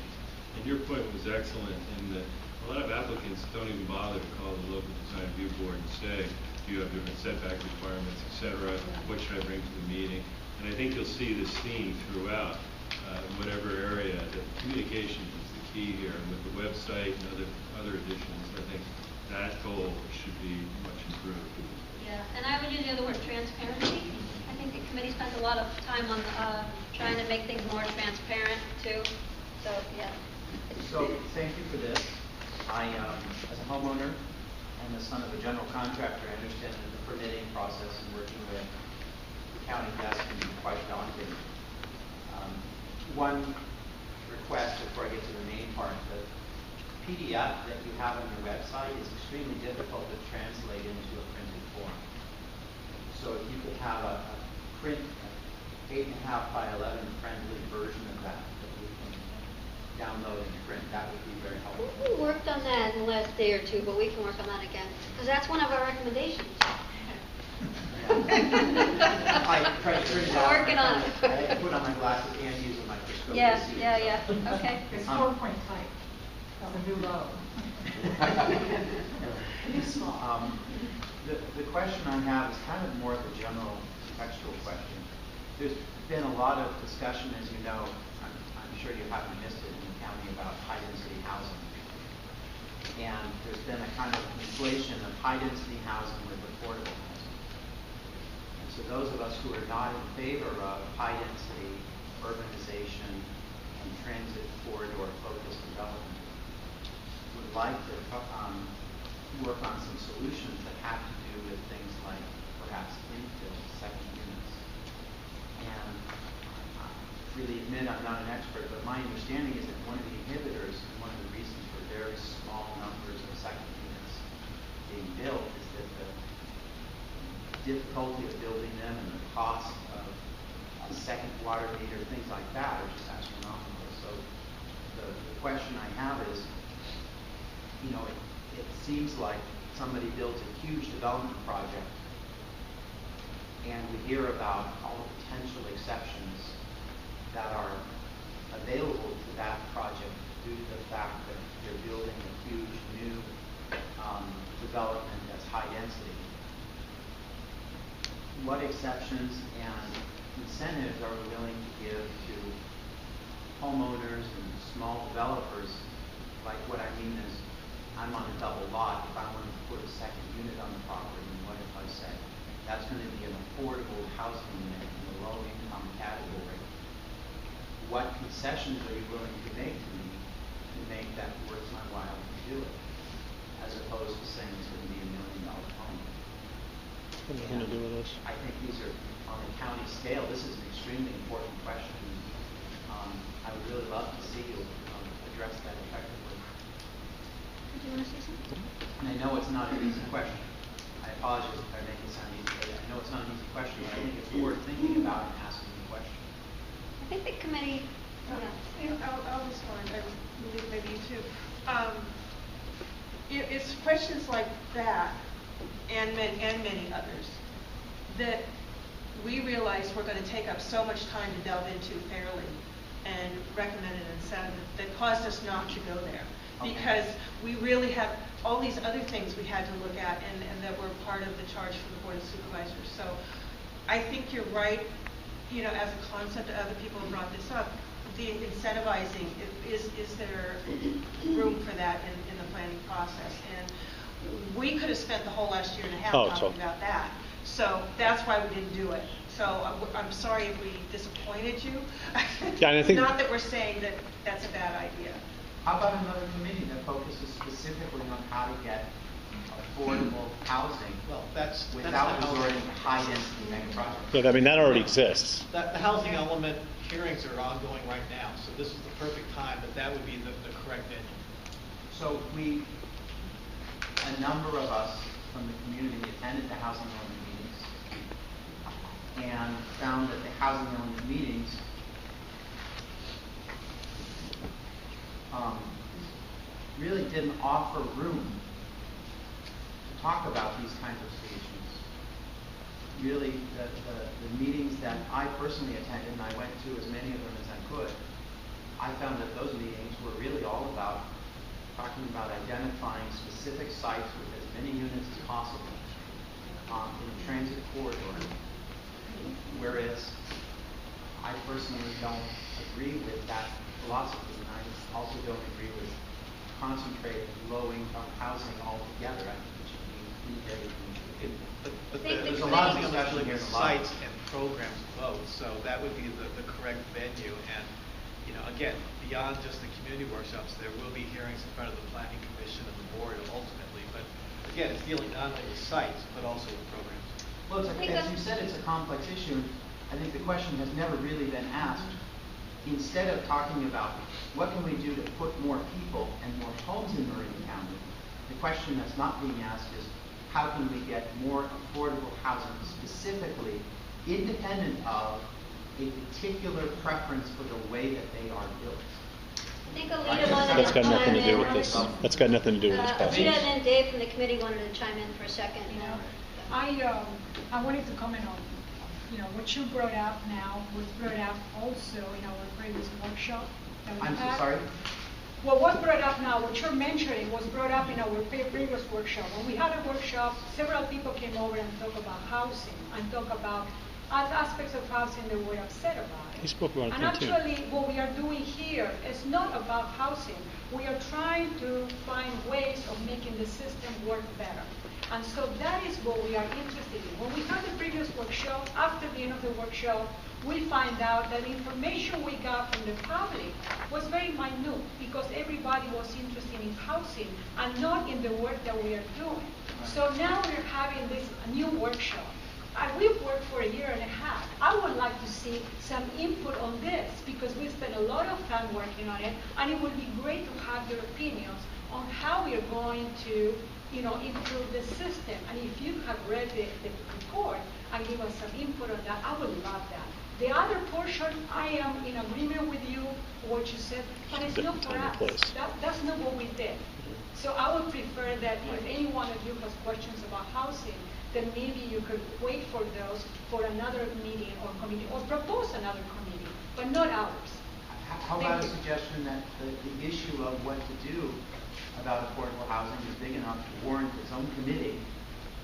Speaker 5: And your point was excellent in that a lot of applicants don't even bother to call the local design review board and say, do you have different setback requirements, et cetera? What should I bring to the meeting? And I think you'll see this theme throughout whatever area, that communication is the key here. And with the website and other additions, I think that goal should be much improved.
Speaker 2: Yeah, and I would use the other word, transparency. I think the committee spent a lot of time on trying to make things more transparent too. So, yeah.
Speaker 11: So, thank you for this. I, as a homeowner and the son of a general contractor, I understand that the permitting process and working with the county desk can be quite daunting. One request before I get to the main part, the PDF that you have on your website is extremely difficult to translate into a printed form. So if you could have a print, 8.5 by 11 friendly version of that we can download and print, that would be very helpful.
Speaker 2: We worked on that in the last day or two, but we can work on that again, because that's one of our recommendations.
Speaker 11: I tried to print it out.
Speaker 2: Working on it.
Speaker 11: I had to put on my glasses and use a microscope.
Speaker 2: Yeah,
Speaker 11: to see
Speaker 2: yeah,
Speaker 11: it,
Speaker 2: yeah,
Speaker 11: so.
Speaker 2: okay.
Speaker 9: It's 4-point type. That's a new low. It's small.
Speaker 11: The question I have is kind of more of a general textual question. There's been a lot of discussion, as you know, I'm sure you haven't missed it in the county, about high-density housing. And there's been a kind of inflation of high-density housing with affordable housing. And so those of us who are not in favor of high-density urbanization and transit corridor-focused development would like to work on some solutions that have to do with things like perhaps infill second units. And I really admit I'm not an expert, but my understanding is that one of the inhibitors and one of the reasons for very small numbers of second units being built is that the difficulty of building them and the cost of a second water meter, things like that, are just astronomical. So the question I have is, you know, it seems like somebody builds a huge development project and we hear about all the potential exceptions that are available to that project due to the fact that they're building a huge new development that's high density. What exceptions and incentives are we willing to give to homeowners and small developers? Like what I mean is, I'm on a double lot. If I want to put a second unit on the property, what if I say that's going to be an affordable housing unit in the low income category? What concessions are you willing to make to me to make that worth my while to do it? As opposed to saying it's going to be $1 million home.
Speaker 15: Nothing to do with this.
Speaker 11: I think these are, on the county scale, this is an extremely important question. I would really love to see you address that effectively.
Speaker 2: Did you want to say something?
Speaker 11: And I know it's not an easy question. I apologize if I make it sound easy, but I know it's not an easy question, but I think it's worth thinking about and asking the question.
Speaker 2: I think the committee,
Speaker 4: I'll respond, I believe maybe you too. It's questions like that and many others that we realize we're going to take up so much time to delve into fairly and recommend an incentive that caused us not to go there.
Speaker 11: Okay.
Speaker 4: Because we really have all these other things we had to look at and that were part of the charge for the Board of Supervisors. So I think you're right, you know, as a concept, other people have brought this up, the incentivizing, is there room for that in the planning process? And we could have spent the whole last year and a half talking about that. So that's why we didn't do it. So I'm sorry if we disappointed you.
Speaker 15: Yeah, and I think
Speaker 4: not that we're saying that that's a bad idea.
Speaker 11: How about another committee that focuses specifically on how to get affordable housing without resorting to high-density mega projects?
Speaker 15: Yeah, I mean, that already exists.
Speaker 3: The housing element hearings are ongoing right now, so this is the perfect time, but that would be the correct venue.
Speaker 11: So a number of us from the community attended the housing element meetings and found that the housing element meetings really didn't offer room to talk about these kinds of solutions. Really, the meetings that I personally attended, and I went to as many of them as I could, I found that those meetings were really all about talking about identifying specific sites with as many units as possible in a transit corridor. Whereas I personally don't agree with that philosophy, and I also don't agree with concentrating low-income housing altogether. I think it should be integrated.
Speaker 3: But there's a lot of discussion here, sites and programs both, so that would be the correct venue. And again, beyond just the community workshops, there will be hearings in front of the Planning Commission and the board ultimately. But again, it's dealing not only with sites but also with programs.
Speaker 11: Well, as you said, it's a complex issue. I think the question has never really been asked. Instead of talking about what can we do to put more people and more homes in Marin County, the question that's not being asked is how can we get more affordable housing specifically, independent of a particular preference for the way that they are built.
Speaker 2: I think Alita wanted
Speaker 15: That's got
Speaker 2: to
Speaker 15: nothing to
Speaker 2: chime
Speaker 15: do
Speaker 2: in.
Speaker 15: with this. That's got nothing to do with this process.
Speaker 2: Alita and then Dave from the committee wanted to chime in for a second.
Speaker 7: I wanted to comment on, what you brought up now was brought up also in our previous workshop that we
Speaker 11: I'm
Speaker 7: had.
Speaker 11: so sorry?
Speaker 7: Well, what's brought up now, what you're mentioning was brought up in our previous workshop. When we had a workshop, several people came over and talked about housing and talked about aspects of housing they were upset about.
Speaker 15: He spoke about it
Speaker 7: And
Speaker 15: too.
Speaker 7: actually, what we are doing here is not about housing. We are trying to find ways of making the system work better. And so that is what we are interested in. When we had the previous workshop, after the end of the workshop, we find out that the information we got from the public was very minute because everybody was interested in housing and not in the work that we are doing. So now we're having this new workshop. We've worked for a year and a half. I would like to see some input on this because we spent a lot of time working on it, and it would be great to have your opinions on how we are going to, improve the system. And if you have read the report and give us some input on that, I would love that. The other portion, I am in agreement with you, what you said, but it's not for us. That's not what we did. So I would prefer that if any one of you has questions about housing, then maybe you could wait for those for another meeting or committee, or propose another committee, but not ours.
Speaker 11: How about a suggestion that the issue of what to do about affordable housing is big enough to warrant its own committee,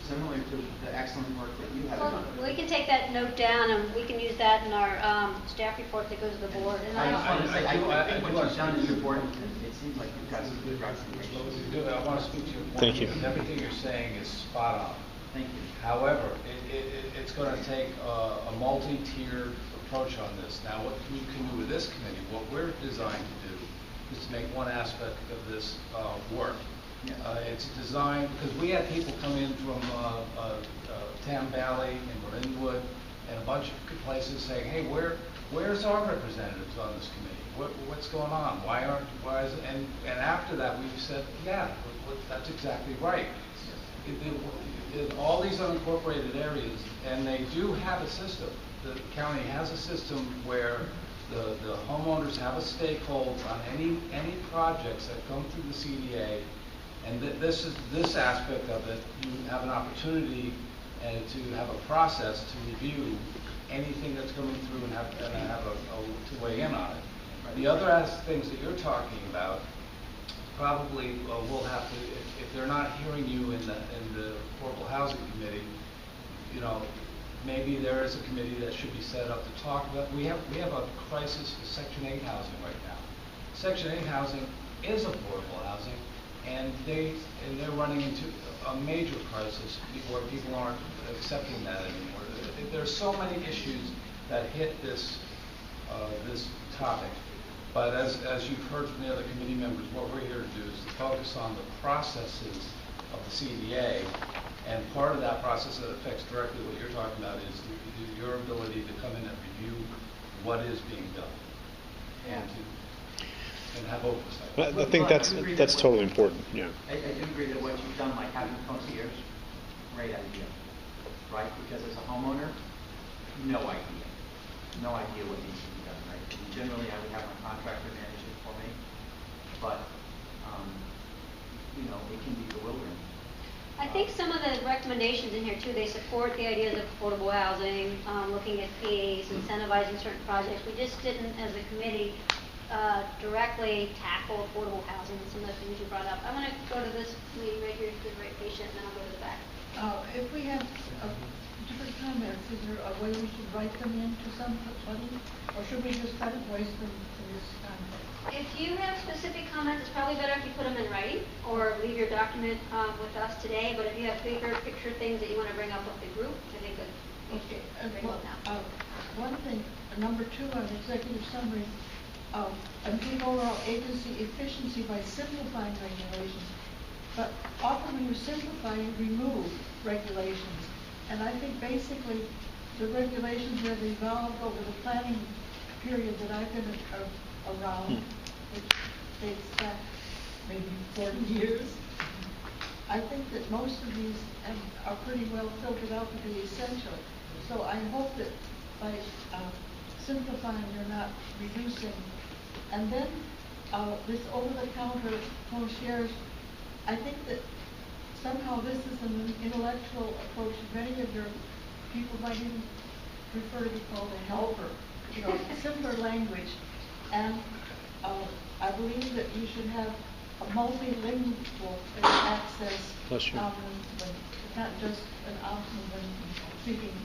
Speaker 11: similar to the excellent work that you have done?
Speaker 2: We can take that note down and we can use that in our staff report that goes to the board. And
Speaker 11: I just want to say, I think what you've done is important. It seems like you've got some good recommendations.
Speaker 6: I want to speak to your point.
Speaker 15: Thank you.
Speaker 6: Everything you're saying is spot on.
Speaker 11: Thank you.
Speaker 6: However, it's going to take a multi-tiered approach on this. Now, what we can do with this committee, what we're designed to do, is to make one aspect of this work. It's designed, because we had people come in from Tam Valley and Marinwood and a bunch of places saying, hey, where's our representatives on this committee? What's going on? Why is it? And after that, we've said, yeah, that's exactly right. In all these unincorporated areas, and they do have a system. The county has a system where the homeowners have a stakehold on any projects that come through the CDA, and this aspect of it, you have an opportunity to have a process to review anything that's coming through and have to weigh in on it. The other things that you're talking about, probably we'll have to, if they're not hearing you in the Affordable Housing Committee, maybe there is a committee that should be set up to talk about. We have a crisis for Section 8 housing right now. Section 8 housing is affordable housing, and they're running into a major crisis where people aren't accepting that anymore. There's so many issues that hit this topic But as you've heard from the other committee members, what we're here to do is to focus on the processes of the CDA. And part of that process that affects directly what you're talking about is your ability to come in and review what is being done and have oversight.
Speaker 15: I think that's totally important. Yeah.
Speaker 11: I do agree that what you've done, like having concierge, great idea, right? Because as a homeowner, no idea what needs to be done, right? And generally, I would have my contractor manage it for me, but it can be bewildering.
Speaker 2: I think some of the recommendations in here too, they support the ideas of affordable housing, looking at fees, incentivizing certain projects. We just didn't, as a committee, directly tackle affordable housing and some of the things you brought up. I'm going to go to this lady right here, who's very patient, and then I'll go to the back.
Speaker 13: If we have different comments, is there a way we should write them into somebody? Or should we just cut and waste them to this context?
Speaker 2: If you have specific comments, it's probably better if you put them in writing or leave your document with us today. But if you have bigger picture things that you want to bring up with the group, I think that we should bring them now.
Speaker 13: One thing, number 2 on executive summary, improve overall agency efficiency by simplifying regulations. But often when you simplify, you remove regulations. And I think basically the regulations have evolved over the planning period that I've been around, which dates back maybe 40 years. I think that most of these are pretty well filtered out to be essential. So I hope that by simplifying, you're not reducing. And then this over-the-counter concierge, I think that somehow this is an intellectual approach. Many of your people might even prefer to be called a helper, simpler language. And I believe that you should have a multilingual access, not just an option when speaking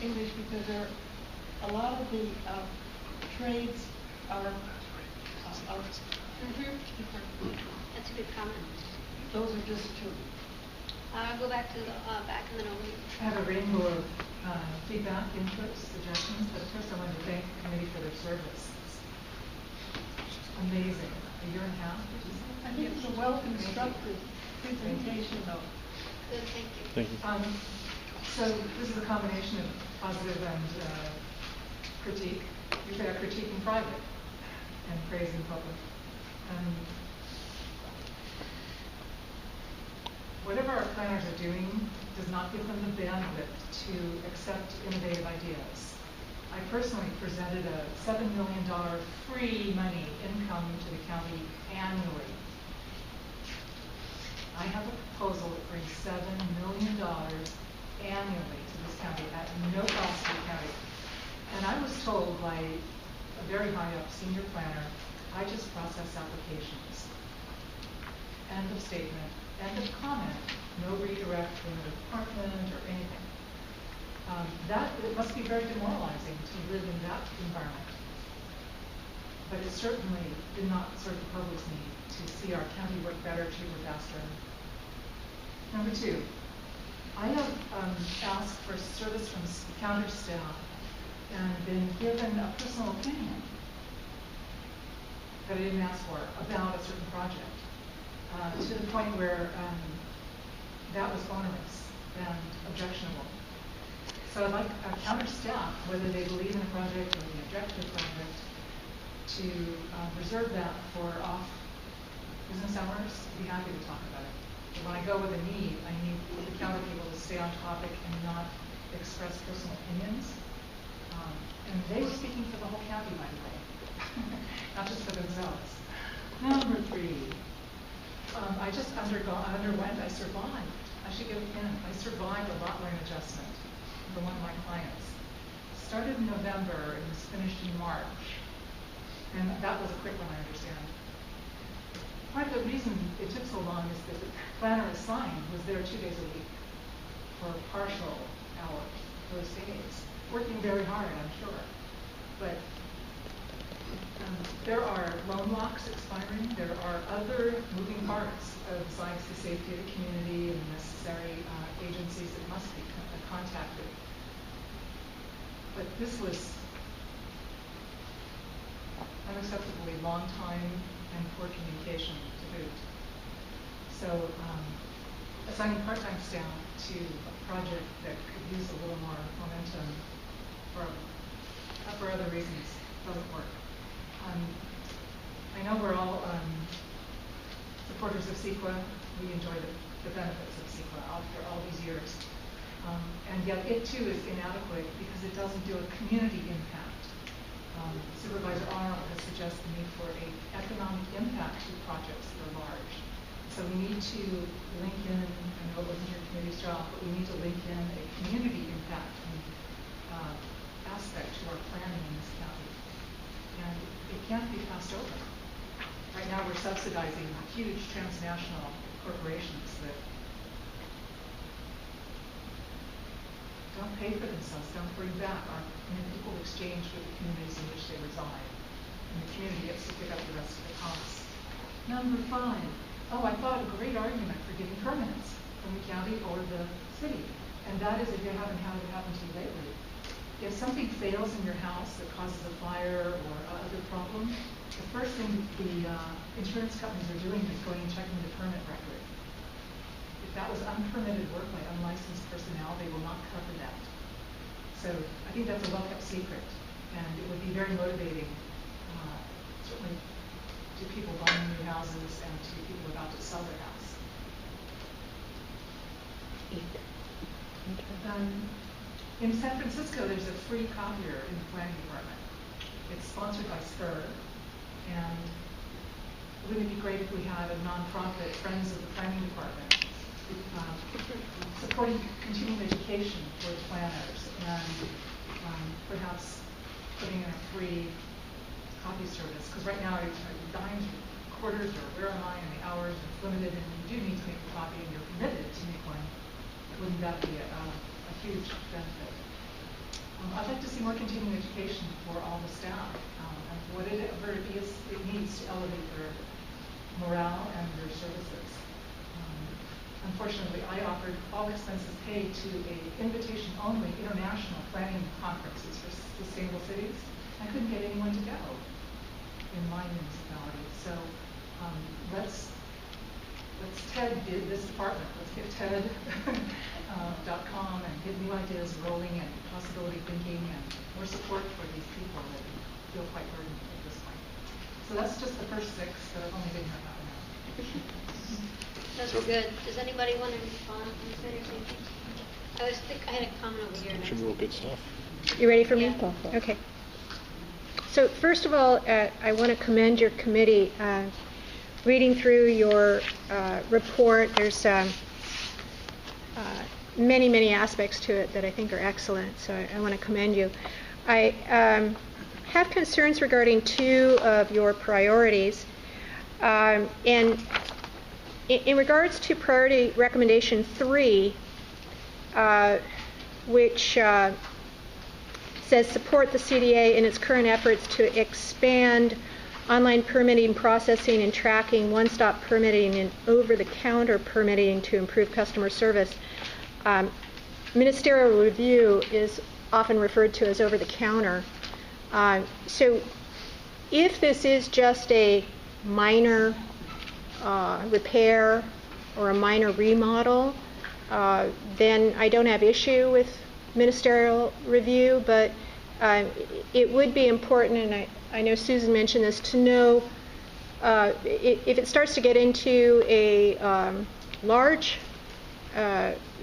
Speaker 13: English, because there are a lot of the trades are different.
Speaker 2: That's a good comment.
Speaker 13: Those are just 2.
Speaker 2: I'll go back to the back and then over here.
Speaker 14: I have a rainbow of feedback, inputs, suggestions, but first I want to thank the committee for their service. Amazing. A year and a half, did you say?
Speaker 13: I think it's a well-constructed presentation, though.
Speaker 2: Good, thank you.
Speaker 15: Thank you.
Speaker 14: So this is a combination of positive and critique. You could have critique in private and praise in public. Whatever our planners are doing does not give them the bandwidth to accept innovative ideas. I personally presented a $7 million free money income to the county annually. I have a proposal that brings $7 million annually to this county at no cost to the county. And I was told by a very high up senior planner, I just process applications. End of statement. End of comment. No redirect from the department or anything. It must be very demoralizing to live in that environment. But it certainly did not serve the purpose need to see our county work better, cheaper, faster. Number 2, I have asked for service from counter staff and been given a personal opinion that I didn't ask for about a certain project. To the point where that was onerous and objectionable. So I'd like our counter staff, whether they believe in a project or they object to a project, to reserve that for off business hours. I'd be happy to talk about it. But when I go with a need, I need the counter people to stay on topic and not express personal opinions. And they were speaking for the whole county, by the way, not just for themselves. Number 3. I just underwent, I survived. I should get a pin. I survived a lot line adjustment for one of my clients. Started in November and was finished in March. And that was a quick one, I understand. Part of the reason it took so long is that the planner assigned was there 2 days a week for partial hours those days. Working very hard, I'm sure. But there are loan locks expiring. There are other moving parts besides the safety of the community and necessary agencies that must be contacted. But this was an unacceptably long time and poor communication to boot. So assigning part-time staff to a project that could use a little more momentum for other reasons doesn't work. I know we're all supporters of CEQA. We enjoy the benefits of CEQA after all these years. And yet it too is inadequate because it doesn't do a community impact. Supervisor Arnold has suggested the need for an economic impact to projects that are large. So we need to link in, I know it wasn't your committee's job, but we need to link in a community impact aspect to our planning in this county. And it can't be passed over. Right now we're subsidizing huge transnational corporations that don't pay for themselves, don't bring back, aren't in an equal exchange with the communities in which they reside. And the community gets to pick up the rest of the costs. Number 5. Oh, I thought a great argument for getting permits from the county or the city. And that is if you haven't had it happen to you lately. If something fails in your house that causes a fire or other problem, the first thing the insurance companies are doing is going and checking the permit record. If that was unpermitted work by unlicensed personnel, they will not cover that. So I think that's a well-kept secret, and it would be very motivating, certainly to people buying new houses and to people about to sell their house. In San Francisco, there's a free copier in the planning department. It's sponsored by Spur, and wouldn't it be great if we had a nonprofit, Friends of the Planning Department, supporting continuing education for the planners, and perhaps putting in a free copy service. Because right now, it's dimes, quarters, or where am I, and the hours, and it's limited, and you do need to make a copy, and you're committed to make one. Wouldn't that be a huge benefit? I'd like to see more continuing education for all the staff, and whatever it is it needs to elevate their morale and their services. Unfortunately, I offered all expenses paid to an invitation-only international planning conferences for sustainable cities. I couldn't get anyone to go in my municipality. So let's TED this department. Let's get TED.com and get new ideas rolling and possibility thinking and more support for these people that feel quite burdened at this point. So that's just the first 6 that have only been here half an hour.
Speaker 2: Those are good. Does anybody want to respond or say anything? I had a comment over here.
Speaker 15: Some real good stuff.
Speaker 16: You ready for me?
Speaker 2: Yeah.
Speaker 16: Okay. So first of all, I want to commend your committee. Reading through your report, there's many, many aspects to it that I think are excellent, so I want to commend you. I have concerns regarding 2 of your priorities. And in regards to priority recommendation 3, which says support the CDA in its current efforts to expand online permitting, processing, and tracking, one-stop permitting, and over-the-counter permitting to improve customer service. Ministerial review is often referred to as over-the-counter. So if this is just a minor repair or a minor remodel, then I don't have issue with ministerial review, but it would be important, and I know Susan mentioned this, to know if it starts to get into a large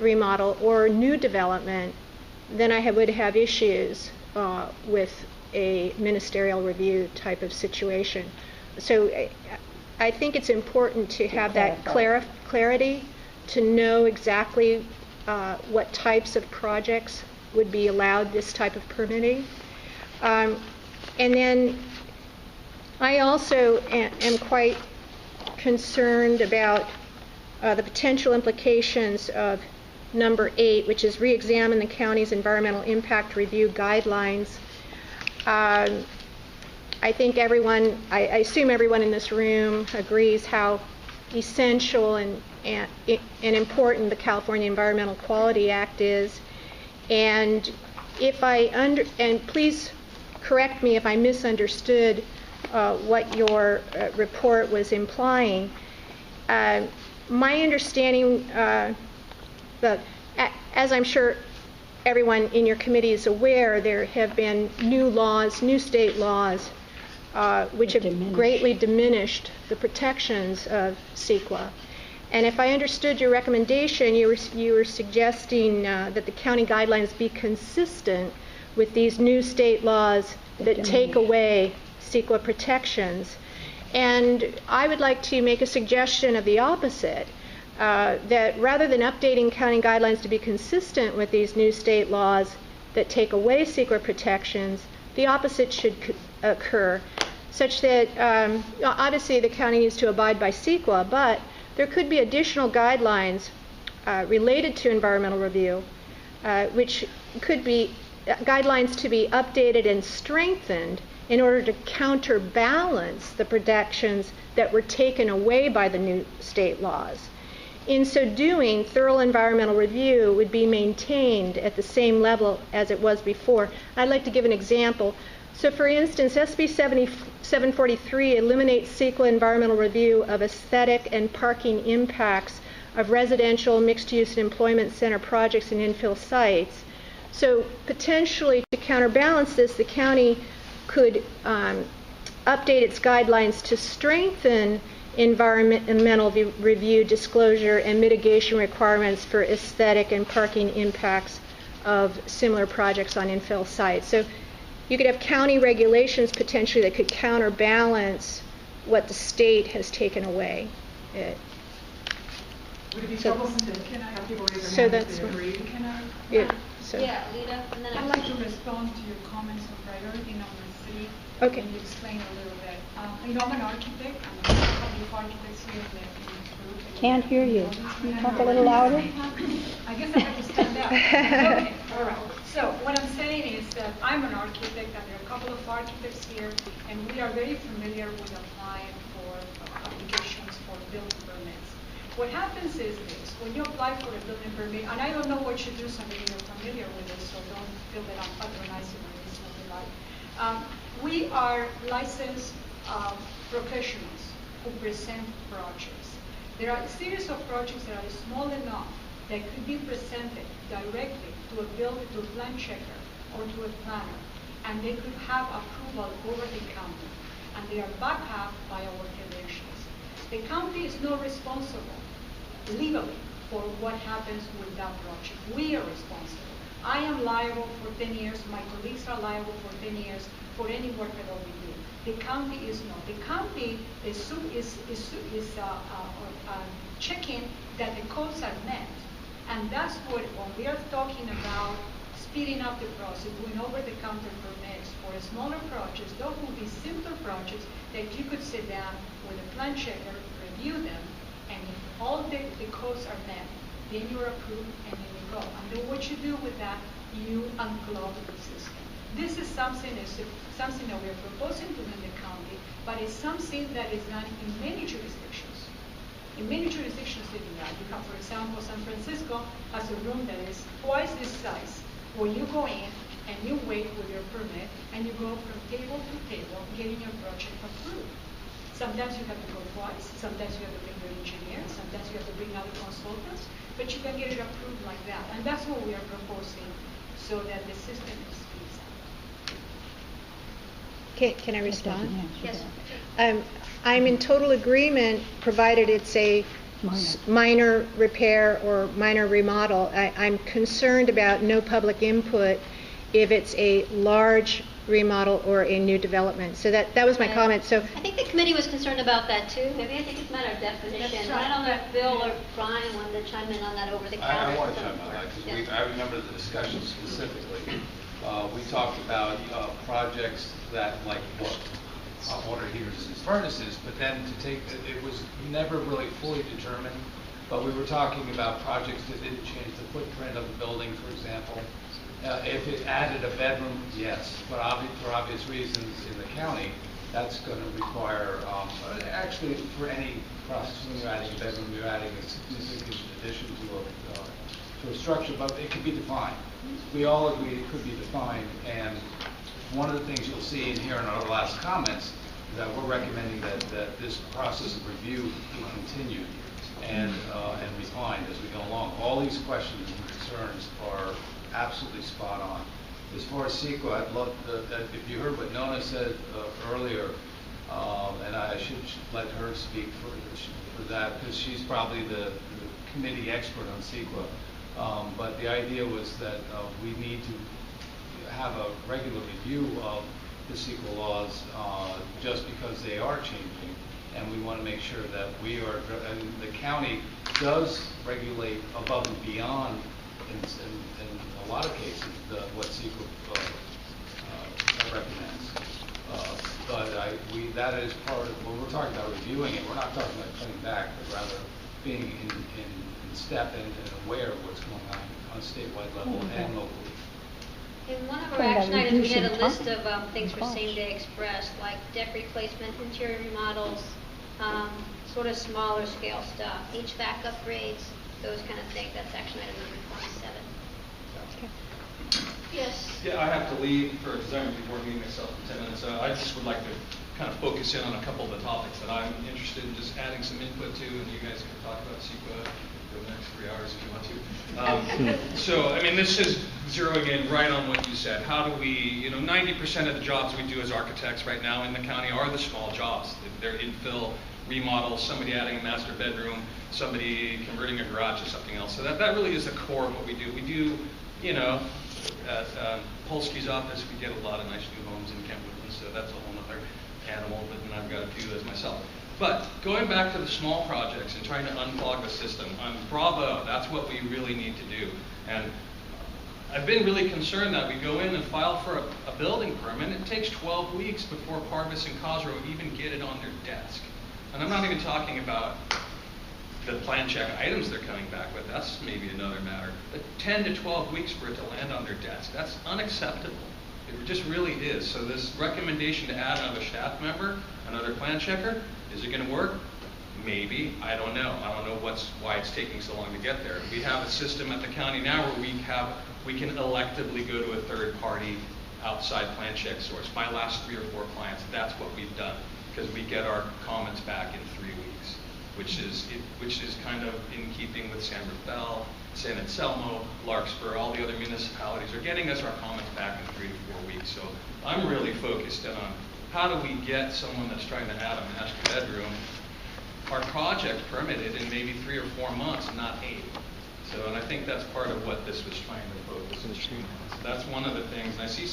Speaker 16: remodel or new development, then I would have issues with a ministerial review type of situation. So I think it's important to have that clarity, to know exactly what types of projects would be allowed this type of permitting. And then I also am quite concerned about the potential implications of number 8, which is re-examine the county's environmental impact review guidelines. I think I assume everyone in this room agrees how essential and important the California Environmental Quality Act is. And and please correct me if I misunderstood what your report was implying. My understanding, that, as I'm sure everyone in your committee is aware, there have been new laws, new state laws, which have greatly diminished the protections of CEQA. And if I understood your recommendation, you were suggesting that the county guidelines be consistent with these new state laws that take away CEQA protections. And I would like to make a suggestion of the opposite, that rather than updating county guidelines to be consistent with these new state laws that take away CEQA protections, the opposite should occur, such that obviously the county needs to abide by CEQA, but there could be additional guidelines related to environmental review, which could be guidelines to be updated and strengthened in order to counterbalance the protections that were taken away by the new state laws. In so doing, thorough environmental review would be maintained at the same level as it was before. I'd like to give an example. So for instance, SB 743 eliminates CEQA environmental review of aesthetic and parking impacts of residential, mixed-use, and employment center projects and infill sites. So potentially to counterbalance this, the county could update its guidelines to strengthen environmental review, disclosure, and mitigation requirements for aesthetic and parking impacts of similar projects on infill sites. So you could have county regulations potentially that could counterbalance what the state has taken away.
Speaker 14: Would it be troublesome to have people raise
Speaker 16: So
Speaker 14: their hand
Speaker 16: that's
Speaker 14: if they agree?
Speaker 2: Yeah, Lita, and then
Speaker 7: I'd like to respond to your comments on priority number 3.
Speaker 16: Okay.
Speaker 7: Can you explain a little bit? You know, I'm an architect. I'm a couple of architects here in this group.
Speaker 16: Can't hear you. Can you talk a little louder?
Speaker 7: I guess I have to stand up. Okay, all right. So what I'm saying is that I'm an architect, and there are a couple of architects here, and we are very familiar with applying for applications for building permits. What happens is this: when you apply for a building permit, and I don't know what you do, so maybe you're familiar with it, so don't feel that I'm patronizing or anything like. We are licensed professionals who present projects. There are a series of projects that are small enough that could be presented directly to a plan checker or to a planner, and they could have approval over the county, and they are backed up by our regulations. The county is not responsible legally for what happens with that project. We are responsible. I am liable for 10 years, my colleagues are liable for 10 years for any work that we do. The county is not. The county is checking that the codes are met. And that's what, when we are talking about speeding up the process, doing over-the-counter permits for smaller projects, those will be simpler projects that you could sit down with a plan checker, review them, and if all the codes are met, then you're approved and then you go. And then what you do with that, you unclog the system. This is something that we are proposing to in the county, but it's something that is done in many jurisdictions. In many jurisdictions they do that. You have, for example, San Francisco has a room that is twice this size, where you go in and you wait with your permit, and you go from table to table getting your project approved. Sometimes you have to go twice, sometimes you have to bring your engineer, sometimes you have to bring other consultants, but you can get it approved like that. And that's what we are proposing, so that the system is speeds up.
Speaker 16: Can I respond?
Speaker 2: Yes.
Speaker 16: I'm in total agreement, provided it's a minor repair or minor remodel. I'm concerned about no public input if it's a large remodel or a new development. So that was my comment. So
Speaker 2: I think the committee was concerned about that too. Maybe I think it's a matter of definition. I don't know if Bill or Brian wanted to chime in on that over the counter.
Speaker 6: I want to chime in on that because I remember the discussion specifically. We talked about projects that like hot water heaters and furnaces, but then it was never really fully determined. But we were talking about projects that didn't change the footprint of the building, for example. If it added a bedroom, yes, but for obvious reasons in the county, that's going to require, actually for any process when you're adding a bedroom, you're adding a significant addition to a structure, but it could be defined. We all agree it could be defined, and one of the things you'll see in here in our last comments that we're recommending that this process of review be continued and refined as we go along. All these questions and concerns are absolutely spot on. As far as CEQA, I'd love if you heard what Nona said earlier, and I should let her speak for that, because she's probably the committee expert on CEQA. But the idea was that we need to have a regular review of the CEQA laws just because they are changing, and we want to make sure that we are, and the county does regulate above and beyond in a lot of cases what CEQA recommends. But that is part of, when we're talking about reviewing it, we're not talking about cutting back, but rather being in step and aware of what's going on a statewide level and locally.
Speaker 2: In one of our action items, we had a list of things for same-day express, like deck replacement, interior remodels, sort of smaller scale stuff, HVAC upgrades, those kind of things. That's action item number 27. Yes.
Speaker 19: Yeah, I have to leave for a design review board meeting myself in 10 minutes. I just would like to kind of focus in on a couple of the topics that I'm interested in just adding some input to, and you guys can talk about CEQA for the next 3 hours if you want to. So, I mean, this is zeroing in right on what you said. How do we, 90% of the jobs we do as architects right now in the county are the small jobs. They're infill, remodels, somebody adding a master bedroom, somebody converting a garage to something else. So that really is the core of what we do. We do, at Polsky's office, we get a lot of nice new homes in Kentwood, so that's a whole other animal, but then I've got a few as myself. But going back to the small projects and trying to unclog the system, bravo, that's what we really need to do. And I've been really concerned that we go in and file for a building permit. It takes 12 weeks before Parvis and Cosro even get it on their desk. And I'm not even talking about the plan check items they're coming back with. That's maybe another matter. But 10 to 12 weeks for it to land on their desk, that's unacceptable. It just really is. So this recommendation to add another staff member, another plan checker, is it going to work? Maybe. I don't know. I don't know why it's taking so long to get there. We have a system at the county now where we can electively go to a third party outside plan check source. My last 3 or 4 clients, that's what we've done, because we get our comments back in 3 weeks, which is kind of in keeping with San Rafael, San Anselmo, Larkspur, all the other municipalities are getting us our comments back in 3 to 4 weeks. So I'm really focused in on how do we get someone that's trying to add a master bedroom, our project permitted in maybe 3 or 4 months, not 8. So, and I think that's part of what this was trying to focus on. So that's one of the things. And I see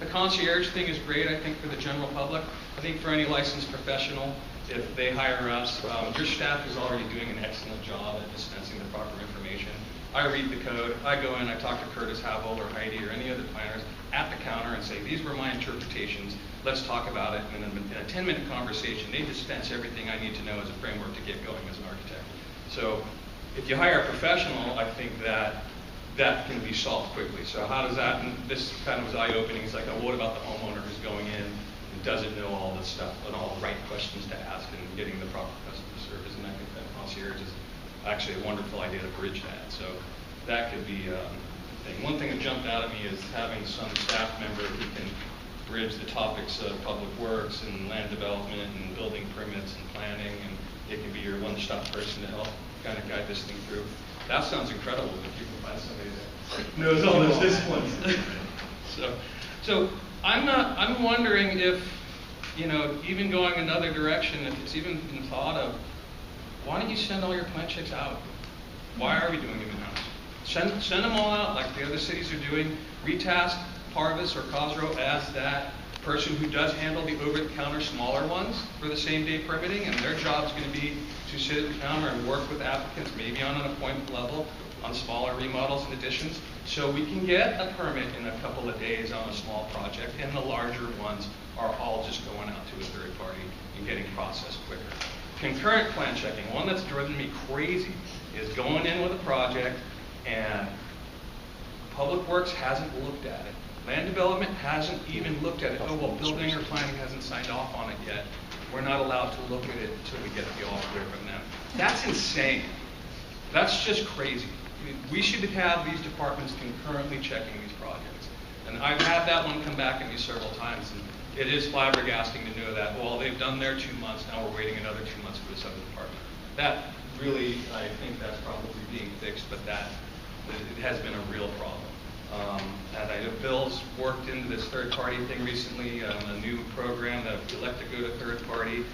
Speaker 19: the concierge thing is great, I think, for the general public. I think for any licensed professional, if they hire us, your staff is already doing an excellent job at dispensing the proper information. I read the code. I go in, I talk to Curtis Havel or Heidi or any other planners at the counter and say, these were my interpretations. Let's talk about it. And in a 10-minute conversation, they dispense everything I need to know as a framework to get going as an architect. So if you hire a professional, I think that can be solved quickly. So how does that, and this kind of was eye-opening. It's like, oh, what about the homeowner who's going in and doesn't know all this stuff and all the right questions to ask and getting the proper customer service? And I think that concierge is actually a wonderful idea to bridge that. So that could be a thing. One thing that jumped out at me is having some staff member who can bridge the topics of public works and land development and building permits and planning, and it can be your one-stop person to help kind of guide this thing through. That sounds incredible if you can find somebody that knows all those disciplines. So I'm wondering if, even going another direction, if it's even been thought of, why don't you send all your plan checks out? Why are we doing them in-house? Send them all out like the other cities are doing. Retask Parvis or Cosro as that person who does handle the over-the-counter smaller ones for the same-day permitting, and their job is going to be to sit at the counter and work with applicants, maybe on an appointment level, on smaller remodels and additions, so we can get a permit in a couple of days on a small project, and the larger ones are all just going out to a third party and getting processed quicker. Concurrent plan checking, one that's driven me crazy, is going in with a project and Public Works hasn't looked at it. Land development hasn't even looked at it. Oh, well, building or planning hasn't signed off on it yet. We're not allowed to look at it until we get the all clear from them. That's insane. That's just crazy. We should have these departments concurrently checking these projects. And I've had that one come back at me several times. And it is flabbergasting to know that, well, they've done their 2 months, now we're waiting another 2 months for this other department. That really, I think that's probably being fixed, but it has been a real problem. And I know Bill's worked into this third-party thing recently, a new program that if you elect to go to third-party,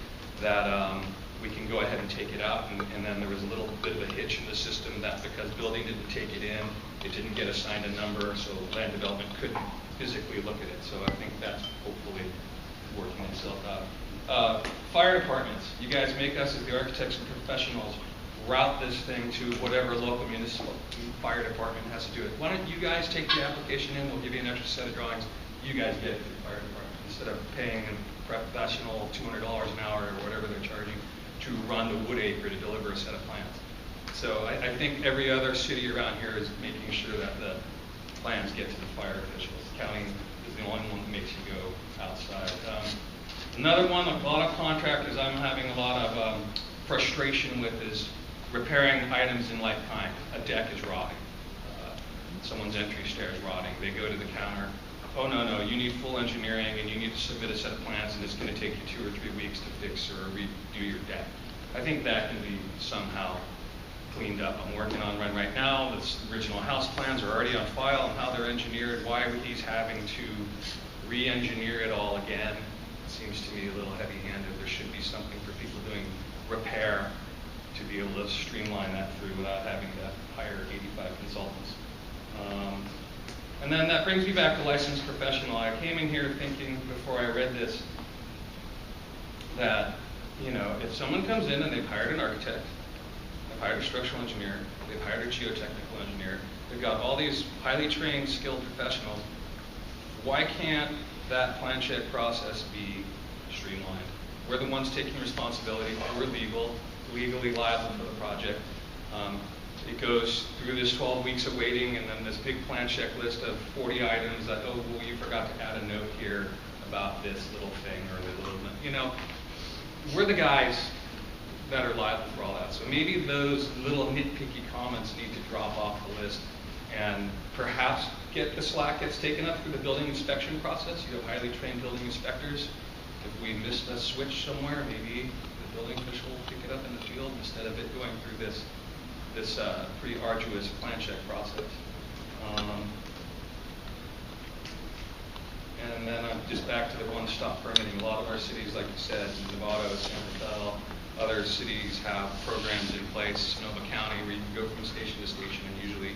Speaker 19: that we can go ahead and take it out. And then there was a little bit of a hitch in the system that because building didn't take it in, it didn't get assigned a number, so land development couldn't physically look at it. So I think that's hopefully working itself out. Fire departments, you guys make us as the architects and professionals route this thing to whatever local municipal fire department has to do it. Why don't you guys take the application in, we'll give you an extra set of drawings, you guys get it to the fire department, instead of paying a professional $200 an hour or whatever they're charging to run to Woodacre to deliver a set of plans. So I think every other city around here is making sure that the plans get to the fire officials. County is the only one that makes you go outside. Another one, a lot of contractors I'm having a lot of frustration with is repairing items in like kind. A deck is rotting. Someone's entry stair is rotting. They go to the counter. Oh, no, you need full engineering and you need to submit a set of plans and it's going to take you 2 or 3 weeks to fix or redo your deck. I think that can be somehow cleaned up. I'm working on one right now. The original house plans are already on file and how they're engineered. Why he's having to re-engineer it all again seems to me a little heavy-handed. There should be something for people doing repair to be able to streamline that through without having to hire 85 consultants. And then that brings me back to licensed professional. I came in here thinking before I read this that, if someone comes in and they've hired an architect, they've hired a structural engineer, they've hired a geotechnical engineer, they've got all these highly trained, skilled professionals, why can't that plan check process be streamlined? We're the ones taking responsibility. We're legally liable for the project. It goes through this 12 weeks of waiting and then this big plan check list of 40 items that, oh, well, you forgot to add a note here about this little thing or the little, we're the guys that are liable for all that. So maybe those little nitpicky comments need to drop off the list and perhaps the slack gets taken up through the building inspection process. You have highly trained building inspectors. If we missed a switch somewhere, maybe the building official will pick it up in the field instead of it going through this pretty arduous plan check process. And then I'm just back to the one-stop permitting. A lot of our cities, like you said, Nevada, San Rafael, other cities have programs in place. Sonoma County, where you can go from station to station and usually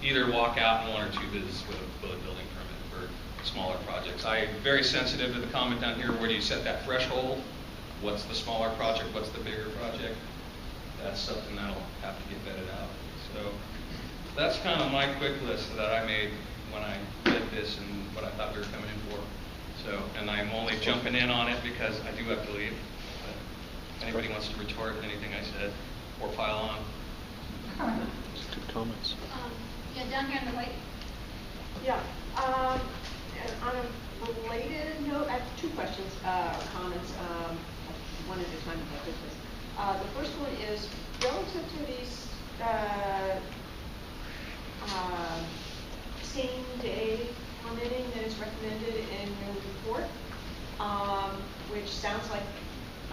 Speaker 19: either walk out in 1 or 2 visits with a building permit for smaller projects. I'm very sensitive to the comment down here, where do you set that threshold? What's the smaller project? What's the bigger project? That's something that'll have to get vetted out. So that's kind of my quick list that I made when I read this and what I thought we were coming in for. So, and I'm only jumping in on it because I do have to leave. But if anybody wants to retort anything I said or pile on.
Speaker 15: Good comments.
Speaker 2: Yeah, down here on the right.
Speaker 23: Yeah. And on a related note, I have 2 questions or comments, one at a time if I could, please. The first one is relative to these same-day permitting that is recommended in your report, which sounds like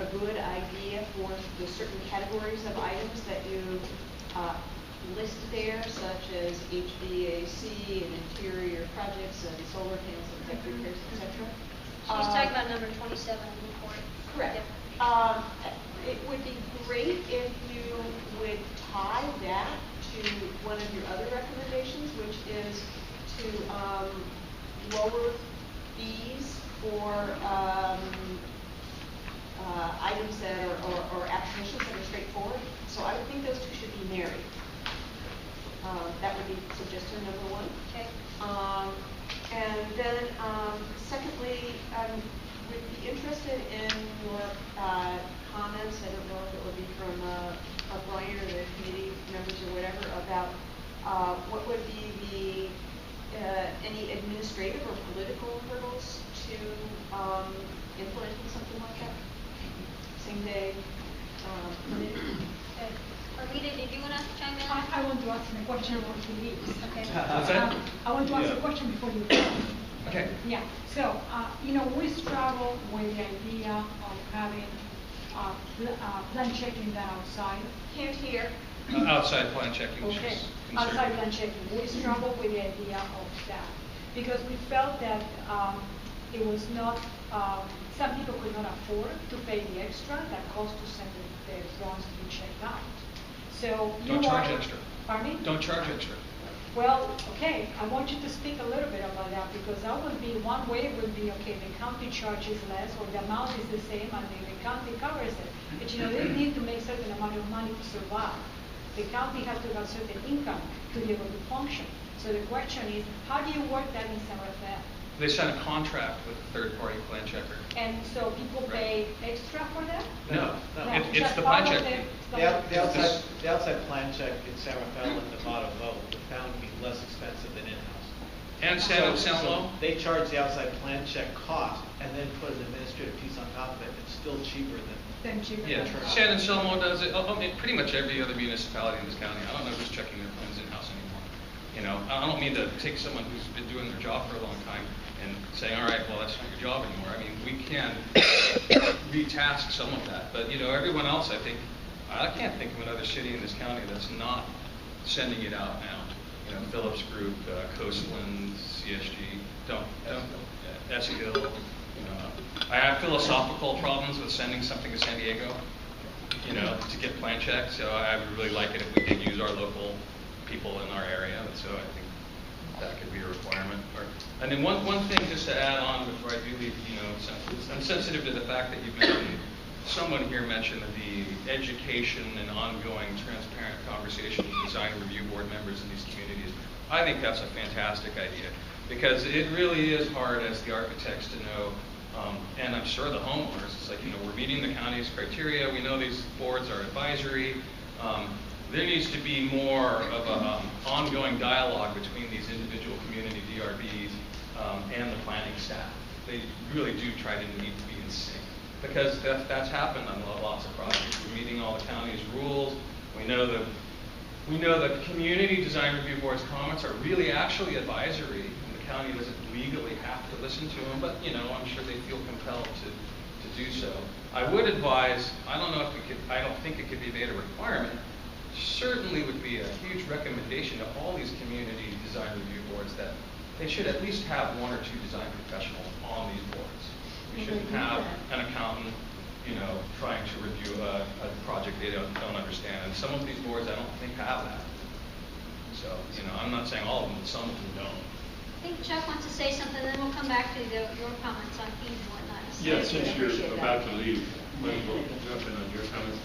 Speaker 23: a good idea for the certain categories of items that you list there, such as HVAC and interior projects and solar panels and deck repairs, etc.
Speaker 2: She's talking about number 27 in the report.
Speaker 23: Correct. It would be great if you would tie that to one of your other recommendations, which is to lower fees for items that are or applications that are straightforward. So I would think those 2 should be married. That would be suggestion number 1.
Speaker 2: Okay.
Speaker 23: And then secondly, I would be interested in your comments. I don't know if it would be from Brian or the committee members or whatever, about what would be any administrative or political hurdles to implementing something like that? Same day permitting?
Speaker 2: Arlita, did you want to chime in?
Speaker 7: I want to ask a question before you leave.
Speaker 2: Okay.
Speaker 7: I want to ask a question before you leave.
Speaker 19: Okay.
Speaker 7: Yeah, so, we struggle with the idea of having plan checking done outside.
Speaker 2: Here.
Speaker 19: Outside plan checking, which
Speaker 7: Okay,
Speaker 19: is
Speaker 7: outside
Speaker 19: considered.
Speaker 7: plan checking. We struggle with the idea of that because we felt that it was not, some people could not afford to pay the extra that cost to send the drawings to be checked out. So you
Speaker 19: Don't charge
Speaker 7: are-
Speaker 19: extra.
Speaker 7: Pardon me?
Speaker 19: Don't charge extra.
Speaker 7: Well, okay, I want you to speak a little bit about that because that would be, one way would be, okay, the county charges less or the amount is the same and the county covers it. But they need to make certain amount of money to survive. The county has to have certain income to be able to function. So the question is, how do you work that in San Rafael?
Speaker 19: They sign a contract with a third-party plan checker.
Speaker 7: And so people pay extra for that?
Speaker 19: No, it's
Speaker 7: just
Speaker 19: the
Speaker 7: part
Speaker 19: plan
Speaker 7: of
Speaker 19: check.
Speaker 3: The outside plan check in San Rafael and Nevada both were found to be less expensive than in-house.
Speaker 19: And San Lo?
Speaker 3: They charge the outside plan check cost and then put an administrative piece on top of it. It's still cheaper than
Speaker 19: Yeah, San Anselmo does it. Pretty much every other municipality in this county. I don't know who's checking their plans in-house anymore. I don't mean to take someone who's been doing their job for a long time and saying, all right, well, that's not your job anymore. I mean, we can retask some of that. But, everyone else, I think, I can't think of another city in this county that's not sending it out now. Phillips Group, Coastland, CSG, Essie Hill. I have philosophical problems with sending something to San Diego, to get plan checked. So I would really like it if we could use our local people in our area. And so I think that could be a requirement. And then one thing just to add on before I do leave, I'm sensitive to the fact that you've mentioned, someone here mentioned the education and ongoing transparent conversation with design review board members in these communities. I think that's a fantastic idea because it really is hard as the architects to know, and I'm sure the homeowners, it's like, we're meeting the county's criteria, we know these boards are advisory. There needs to be more of an ongoing dialogue between these individual community DRBs and the planning staff. They really do try to need to be in sync because that's happened on lots of projects. We're meeting all the county's rules. We know the community design review board's comments are really actually advisory, and the county doesn't legally have to listen to them, but I'm sure they feel compelled to do so. I would advise, I don't think it could be made a requirement, certainly would be a huge recommendation to all these community design review boards that they should at least have one or two design professionals on these boards. We shouldn't have an accountant, trying to review a project they don't understand. And some of these boards I don't think have that. So, I'm not saying all of them, but some of them don't.
Speaker 2: I think Chuck wants to say something, then we'll come back to your comments on fees and whatnot.
Speaker 5: Yeah, since you're about to leave, we'll jump in on your comments.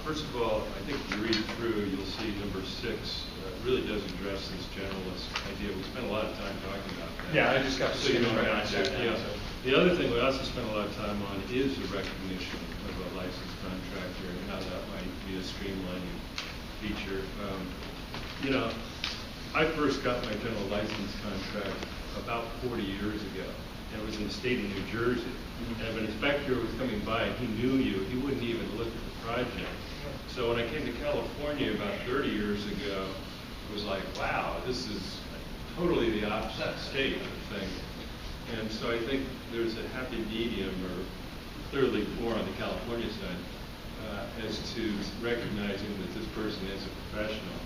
Speaker 5: First of all, I think if you read through, you'll see number 6 really does address this generalist idea. We spent a lot of time talking about that.
Speaker 19: Yeah, I just got to
Speaker 5: so you don't have to. Yeah. The other thing we also spent a lot of time on is the recognition of a licensed contractor and how that might be a streamlining feature. I first got my general license contract about 40 years ago, and it was in the state of New Jersey. And if an inspector was coming by and he knew you, he wouldn't even look at the project. So when I came to California about 30 years ago, it was like, wow, this is totally the opposite state of things. And so I think there's a happy medium, or clearly more on the California side, as to recognizing that this person is a professional,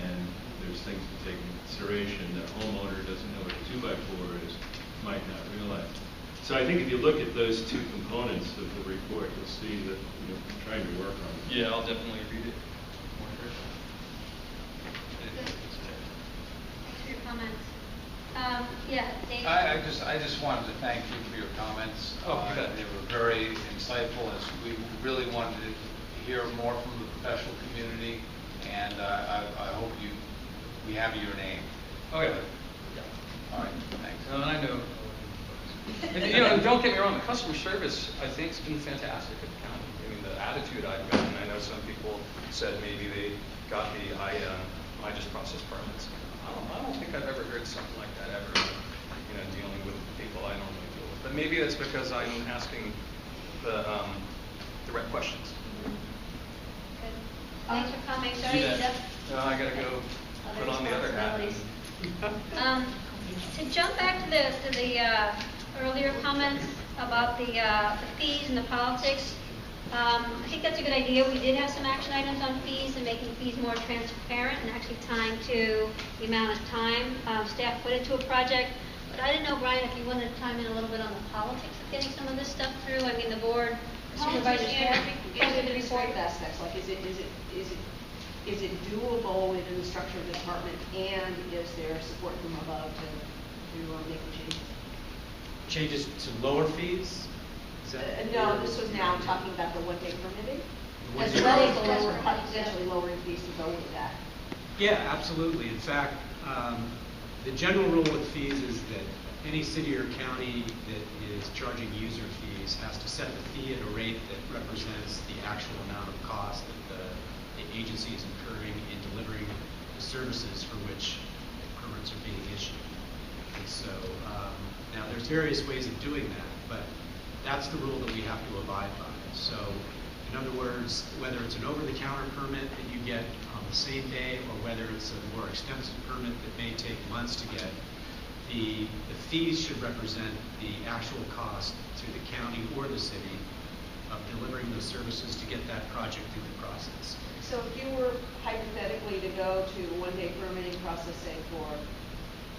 Speaker 5: and there's things to take into consideration that a homeowner doesn't know what a 2x4 is, might not realize. So I think if you look at those two components of the report, you'll see that we're trying to work on it.
Speaker 19: Yeah, I'll definitely read it.
Speaker 2: Your comments. Dave.
Speaker 6: I just wanted to thank you for your comments. They were very insightful, as we really wanted to hear more from the professional community, and I hope we have your name.
Speaker 19: Oh yeah.
Speaker 6: All right, thanks.
Speaker 19: I know. And, don't get me wrong, the customer service, I think, has been fantastic at the county. I mean, the attitude I've gotten, I know some people said maybe they got I just processed permits. I don't think I've ever heard something like that ever, dealing with people I normally deal with. But maybe that's because I'm asking the right questions.
Speaker 2: Good. Thanks for coming. Sorry,
Speaker 19: No, I gotta go put on the other hat.
Speaker 2: To jump back to the earlier comments about the fees and the politics, I think that's a good idea. We did have some action items on fees and making fees more transparent and actually tying to the amount of time staff put into a project. But I didn't know, Brian, if you wanted to chime in a little bit on the politics of getting some of this stuff through. I mean, the board supervisors have
Speaker 23: Administrative aspects, like is it doable within the structure of the department, and is there support from above to make the changes?
Speaker 1: Changes to lower fees? Is that
Speaker 23: No, this was now talking about the one-day permitting,
Speaker 1: The
Speaker 23: as
Speaker 1: one-day
Speaker 23: well as potentially lowering fees to go with that.
Speaker 1: Yeah, absolutely. In fact, the general rule with fees is that any city or county that is charging user fees has to set the fee at a rate that represents the actual amount of cost that the agency is incurring in delivering the services for which permits are being issued. And so now there's various ways of doing that, but that's the rule that we have to abide by. So in other words, whether it's an over-the-counter permit that you get on the same day or whether it's a more extensive permit that may take months to get, the fees should represent the actual cost to the county or the city of delivering those services to get that project through the process.
Speaker 23: So if you were hypothetically to go to a one-day permitting process, say for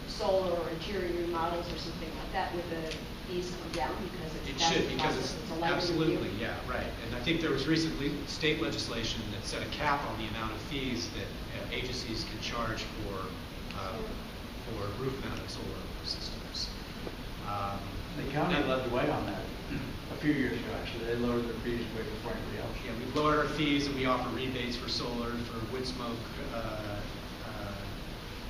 Speaker 23: solar or interior remodels or something like that, would the fees come down because
Speaker 1: It should, because it's
Speaker 23: a lighter
Speaker 1: absolutely,
Speaker 23: review?
Speaker 1: yeah, right. And I think there was recently state legislation that set a cap on the amount of fees that agencies can charge for roof-mounted solar systems.
Speaker 20: The county led the way on that a few years ago, actually. They lowered their fees way before anybody else.
Speaker 1: Yeah, we've lowered our fees and we offer rebates for solar, for wood smoke,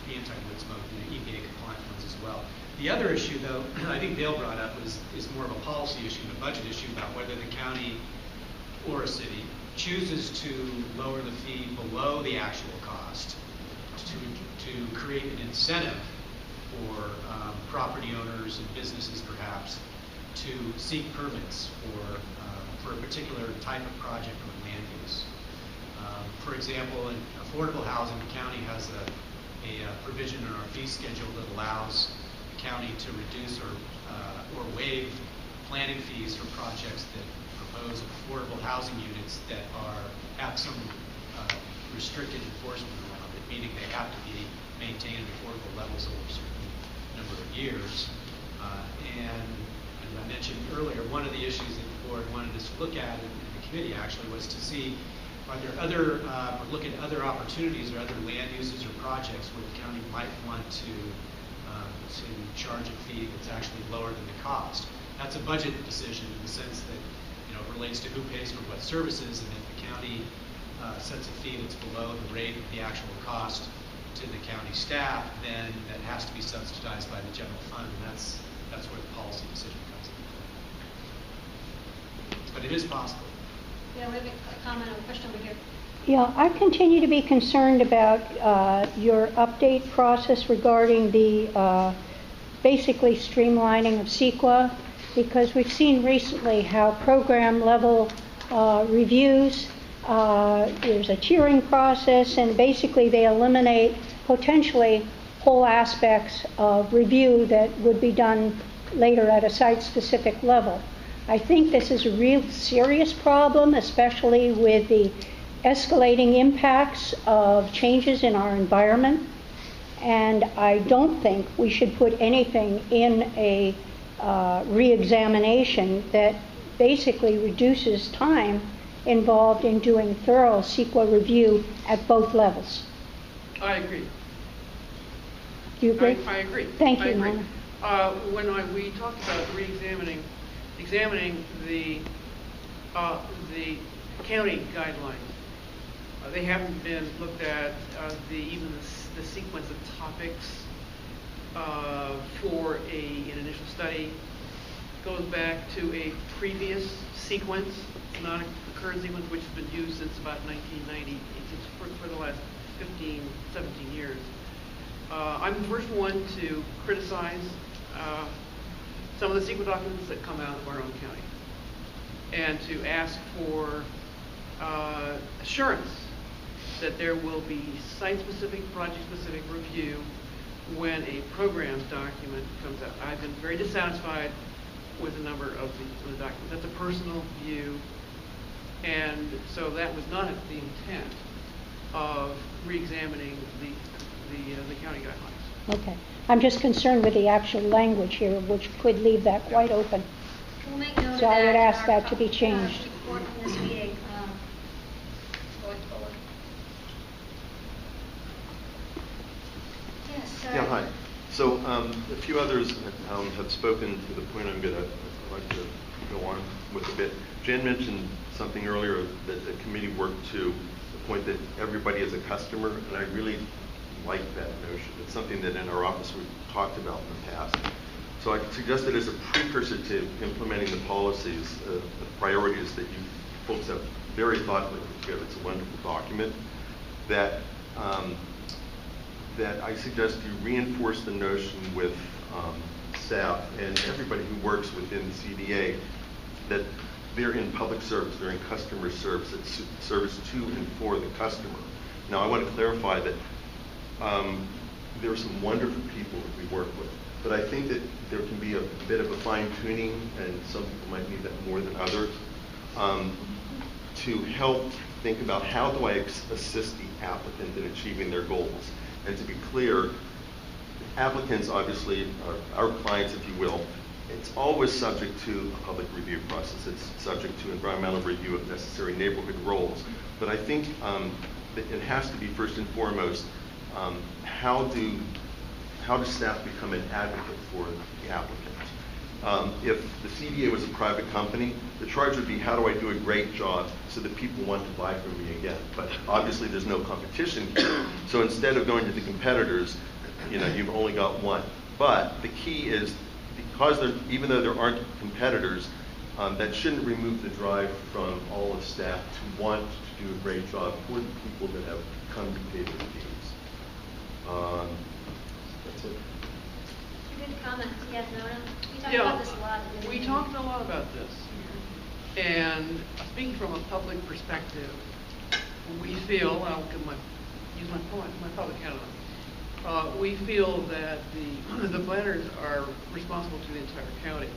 Speaker 1: the anti-wood smoke, and the EPA compliant ones as well. The other issue, though, I think Dale brought up is more of a policy issue and a budget issue about whether the county or a city chooses to lower the fee below the actual cost to create an incentive for property owners and businesses perhaps to seek permits for a particular type of project or land use. For example, in affordable housing, the county has a provision in our fee schedule that allows the county to reduce or waive planning fees for projects that propose affordable housing units that have some restricted enforcement around it, meaning they have to be maintained at affordable levels over a certain number of years. And as I mentioned earlier, one of the issues that the board wanted us to look at in the committee actually was to see are there look at other opportunities or other land uses or projects where the county might want to charge a fee that's actually lower than the cost. That's a budget decision in the sense that it relates to who pays for what services, and if the county sets a fee that's below the rate of the actual cost to the county staff, then that has to be subsidized by the general fund, and that's where the policy decision comes in. But it is possible.
Speaker 2: Yeah, maybe a comment or a question over here.
Speaker 21: Yeah, I continue to be concerned about your update process regarding the basically streamlining of CEQA, because we've seen recently how program level reviews, there's a tiering process, and basically they eliminate potentially whole aspects of review that would be done later at a site-specific level. I think this is a real serious problem, especially with the escalating impacts of changes in our environment. And I don't think we should put anything in a re-examination that basically reduces time involved in doing thorough CEQA review at both levels.
Speaker 18: I agree.
Speaker 21: Do you agree?
Speaker 18: I agree.
Speaker 21: Thank you, Mona.
Speaker 18: When we talked about examining the county guidelines, they haven't been looked at, even the sequence of topics for an initial study goes back to a previous sequence, not a current sequence, which has been used since about 1990, for the last 15, 17 years. I'm the first one to criticize some of the CEQA documents that come out of our own county, and to ask for assurance that there will be site-specific, project-specific review when a program document comes out. I've been very dissatisfied with a number of the documents. That's a personal view, and so that was not the intent of re-examining the county guidelines.
Speaker 21: Okay. I'm just concerned with the actual language here, which could leave that quite open.
Speaker 2: We'll make note of
Speaker 21: So I would
Speaker 2: that in
Speaker 21: ask
Speaker 2: our
Speaker 21: that to be changed.
Speaker 2: report from this meeting, going forward. Yes,
Speaker 8: Yeah, hi. So a few others have spoken to the point I'd like to go on with a bit. Jan mentioned something earlier that the committee worked to the point that everybody is a customer, and I really like that notion. It's something that in our office we've talked about in the past. So I suggest that as a precursor to implementing the policies, the priorities that you folks have very thoughtfully put together, it's a wonderful document, that I suggest you reinforce the notion with staff and everybody who works within the CDA that they're in public service, they're in customer service, it's service to and for the customer. Now I want to clarify that there are some wonderful people that we work with, but I think that there can be a bit of a fine-tuning, and some people might need that more than others, to help think about how do I assist the applicant in achieving their goals. And to be clear, applicants obviously are our clients, if you will. It's always subject to a public review process. It's subject to environmental review of necessary neighborhood roles. But I think that it has to be first and foremost, how does staff become an advocate for the applicant? If the CDA was a private company, the charge would be how do I do a great job so that people want to buy from me again? But obviously there's no competition here. So instead of going to the competitors, you've only got one. But the key is, because even though there aren't competitors, that shouldn't remove the drive from all of staff to want to do a great job for the people that have come to pay their dues. That's it.
Speaker 2: Good comments. Yes, Nona? We talked about this a lot.
Speaker 18: We talked a lot about this. And speaking from a public perspective, we feel, I'll use my public hat on, we feel that the planners are responsible to the entire county,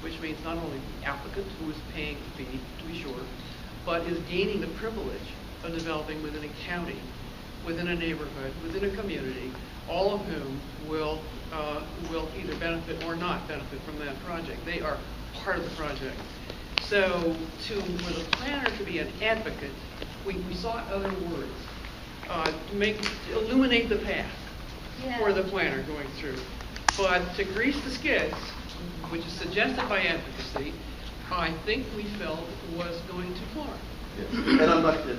Speaker 18: which means not only the applicant who is paying the fee, to be sure, but is gaining the privilege of developing within a county, within a neighborhood, within a community, all of whom will either benefit or not benefit from that project. They are part of the project. So for the planner to be an advocate, we sought other words to illuminate the path for the planner going through. But to grease the skids, which is suggested by advocacy, I think we felt was going too far.
Speaker 8: Yes. And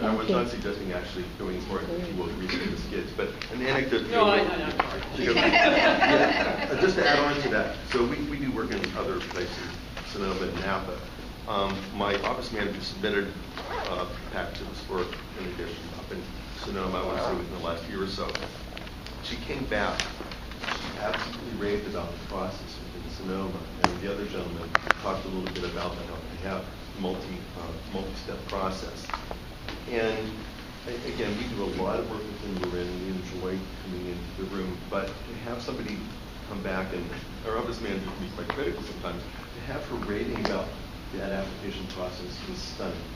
Speaker 8: I was not suggesting actually going for it, if you will, greasing the skids, but an anecdote.
Speaker 18: No, I'm sorry.
Speaker 8: Just to add on to that, so we do work in other places, Sonoma and Napa. My office manager submitted packages for an addition up in Sonoma, I want to say within the last year or so. She came back, she absolutely raved about the process within Sonoma, and the other gentleman talked a little bit about that, how they have multi-step process. And again, we do a lot of work within Marin, and we enjoy coming into the room, but to have somebody come back, and our office manager can be quite critical sometimes, to have her raving about that application process was stunning.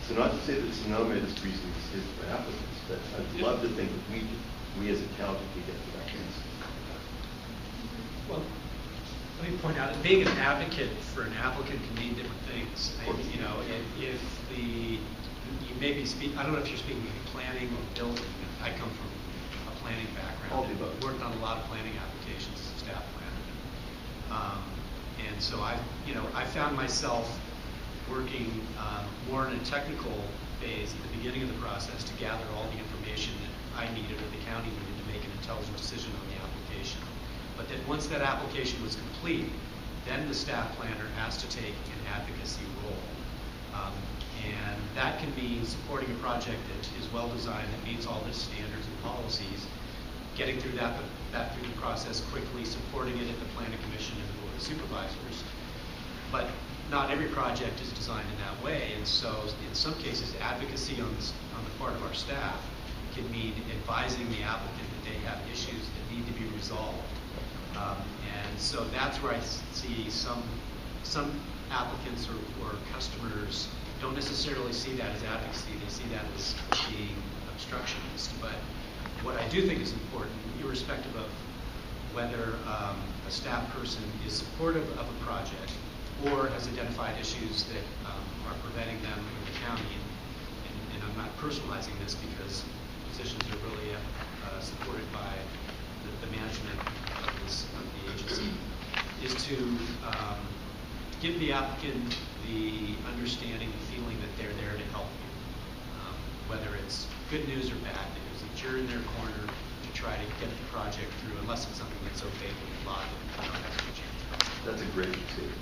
Speaker 8: So not to say that Sonoma is greasing the skids for applicants, but I'd love to think that we as a county could get to that place.
Speaker 1: Well, let me point out that being an advocate for an applicant can mean different things. You may be speaking, I don't know if you're speaking of planning or building. I come from a planning background. I've worked on a lot of planning applications as a staff planner. And so I found myself working more in a technical phase at the beginning of the process to gather all the information that I needed or the county needed to make an intelligent decision on the application. But then once that application was complete, then the staff planner has to take an advocacy role. And that can mean supporting a project that is well designed, that meets all the standards and policies, getting through that through the process quickly, supporting it at the planning commission and the board of supervisors. But not every project is designed in that way, and so in some cases advocacy on the part of our staff can mean advising the applicant that they have issues that need to be resolved. And so that's where I see some applicants or customers don't necessarily see that as advocacy. They see that as being obstructionist. But what I do think is important, irrespective of whether a staff person is supportive of a project or has identified issues that are preventing them in the county, and I'm not personalizing this because positions are really supported by the management of the agency, is to give the applicant the understanding, the feeling that they're there to help you, whether it's good news or bad news, that you're in their corner to try to get the project through, unless it's something that's so fatally flawed that you don't have any chance.
Speaker 8: That's a great statement.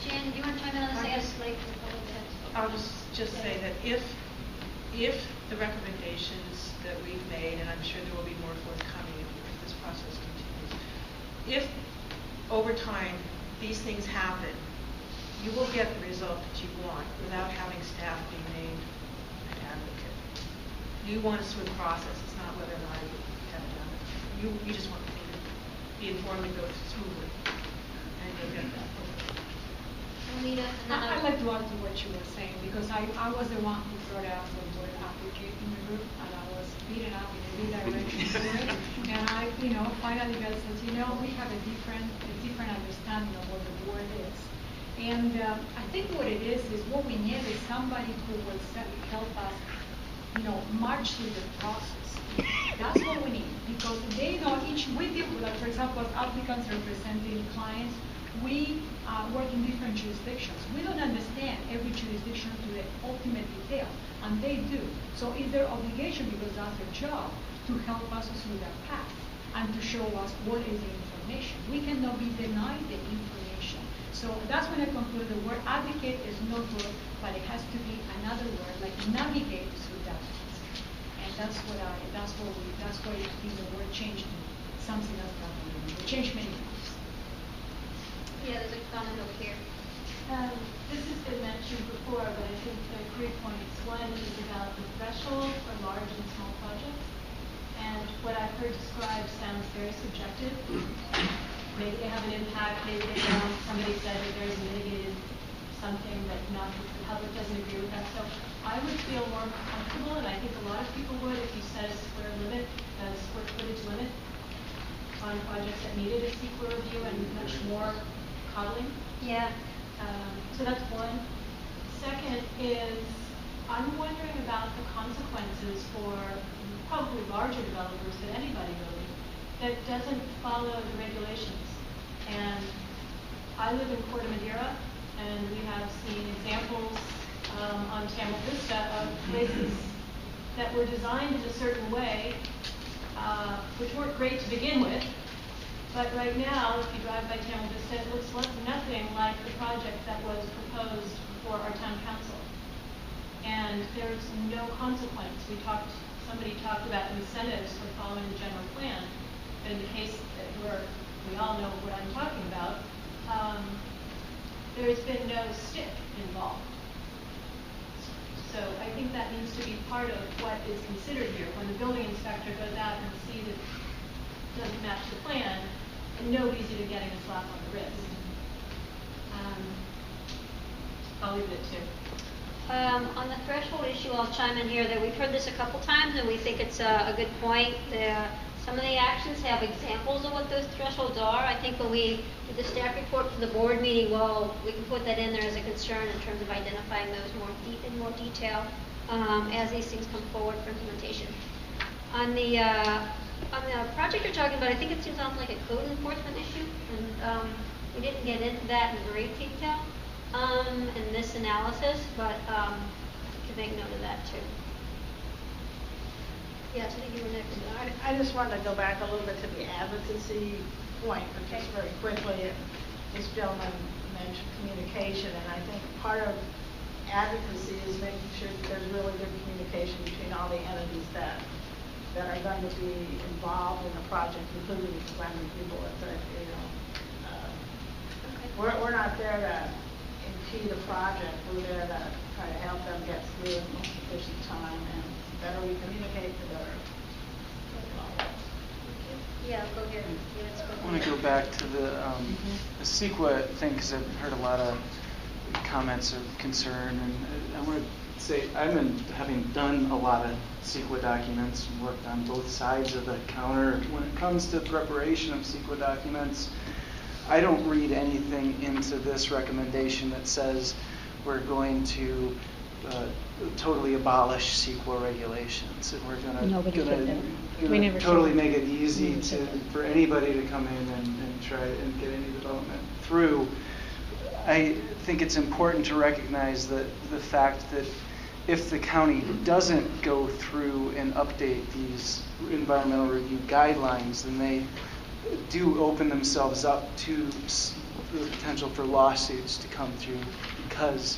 Speaker 2: Jan, do you want to chime in on this? I guess,
Speaker 4: I'll just say that if the recommendations that we've made, and I'm sure there will be more forthcoming if this process continues, if over time these things happen, you will get the result that you want without having staff be named an advocate. You want a smooth process. It's not whether or not you have it done. You just want the thing to be informed and go smoothly, and you'll get that.
Speaker 7: I'd like to add to what you were saying, because I was the one who brought out the word applicant in the group, and I was beaten up in every direction for it. And I, finally got says, we have a different understanding of what the word is. And I think what it is what we need is somebody who will help us, march through the process. That's what we need, because they know with you, like for example, as applicants representing clients, we work in different jurisdictions. We don't understand every jurisdiction to the ultimate detail, and they do. So it's their obligation, because that's their job, to help us through that path and to show us what is the information. We cannot be denied the information. So that's when I conclude the word advocate is no good, but it has to be another word, like navigate through that process. And that's why I think the word changed to something else. It changed many times.
Speaker 2: Yeah, there's a comment over here.
Speaker 12: This has been mentioned before, but I think there are 3 points. One is about the threshold for large and small projects. And what I've heard described sounds very subjective. Maybe they have an impact, maybe they don't. Somebody said that there's mitigated something that the public doesn't agree with that. So I would feel more comfortable, and I think a lot of people would, if you set a square footage limit on projects that needed a CEQA review and much more coddling.
Speaker 2: Yeah.
Speaker 12: So that's one. Second is, I'm wondering about the consequences for probably larger developers than anybody really, that doesn't follow the regulations. And I live in Corte Madera, and we have seen examples on Tamil Vista of places that were designed in a certain way, which weren't great to begin with. But right now, if you drive by Tamil Vista, it looks nothing like the project that was proposed before our town council. And there's no consequence. Somebody talked about incentives for following the general plan, but in the case that we all know what I'm talking about, there's been no stick involved. So I think that needs to be part of what is considered here. When the building inspector goes out and sees it doesn't match the plan, nobody's even getting a slap on the wrist. I'll leave it at 2.
Speaker 2: On the threshold issue, I'll chime in here that we've heard this a couple times, and we think it's a good point. Some of the actions have examples of what those thresholds are. I think when we do the staff report for the board meeting, we can put that in there as a concern in terms of identifying those in more detail as these things come forward for implementation. On the project you're talking about, I think it seems like a code enforcement issue, and we didn't get into that in great detail in this analysis, but to make note of that too. Yes, I think you were next.
Speaker 13: I just wanted to go back a little bit to the advocacy point, but just very quickly. This gentleman mentioned communication, and I think part of advocacy is making sure that there's really good communication between all the entities that are going to be involved in the project, including the planning people. We're not there to impede the project. We're there to try to help them get through in the most efficient time, and the better we communicate, the better.
Speaker 2: Yeah, go ahead. Yeah, let's go.
Speaker 10: I want to go back to the CEQA thing because I've heard a lot of comments of concern, and I want to say having done a lot of CEQA documents and worked on both sides of the counter. When it comes to preparation of CEQA documents, I don't read anything into this recommendation that says we're going to totally abolish CEQA regulations, and we're going to totally make it easy for anybody to come in and try and get any development through. I think it's important to recognize that the fact that if the county doesn't go through and update these environmental review guidelines, then they do open themselves up to the potential for lawsuits to come through, because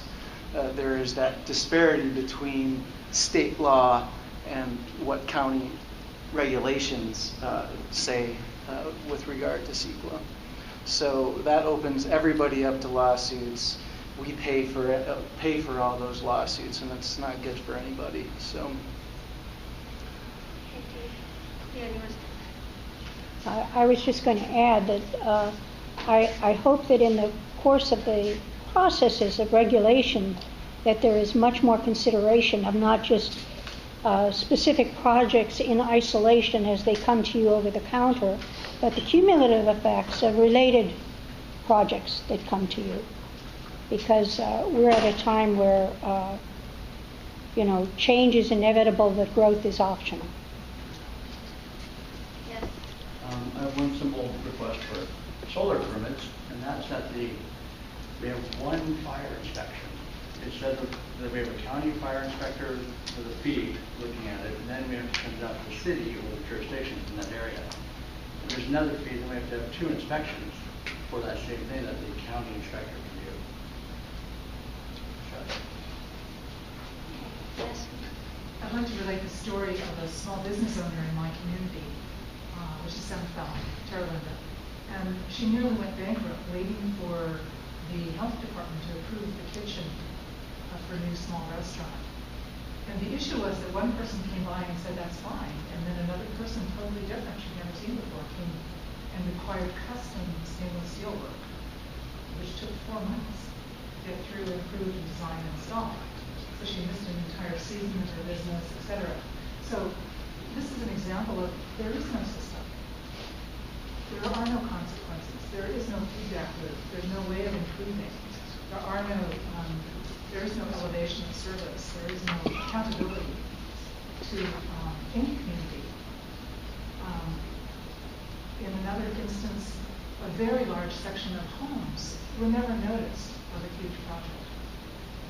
Speaker 10: there is that disparity between state law and what county regulations say with regard to CEQA. So that opens everybody up to lawsuits. We pay for all those lawsuits, and it's not good for anybody. So.
Speaker 21: I was just going to add that I hope that in the course of the processes of regulation that there is much more consideration of not just specific projects in isolation as they come to you over the counter, but the cumulative effects of related projects that come to you. Because we're at a time where, change is inevitable, but growth is optional.
Speaker 2: Yes.
Speaker 20: I have one simple request for solar permits, and that's that we have one fire inspection. Instead of that we have a county fire inspector with a fee looking at it, and then we have to send it out to the city or the jurisdictions in that area. And there's another fee, then we have to have 2 inspections for that same thing that the county inspector can do.
Speaker 2: Yes.
Speaker 14: I'd like to relate the story of a small business owner in my community, which is San Rafael, Terralinda. And she nearly went bankrupt waiting for the health department to approve the kitchen for a new small restaurant. And the issue was that one person came by and said, that's fine. And then another person, totally different, she'd never seen before, came and required custom stainless steel work, which took 4 months to get through, approve, design, and install. So she missed an entire season of her business, etc. So this is an example of there is no system. There are no consequences. There is no feedback loop. There's no way of improving. There is no elevation of service. There is no accountability to any community. In another instance, a very large section of homes were never noticed of a huge project.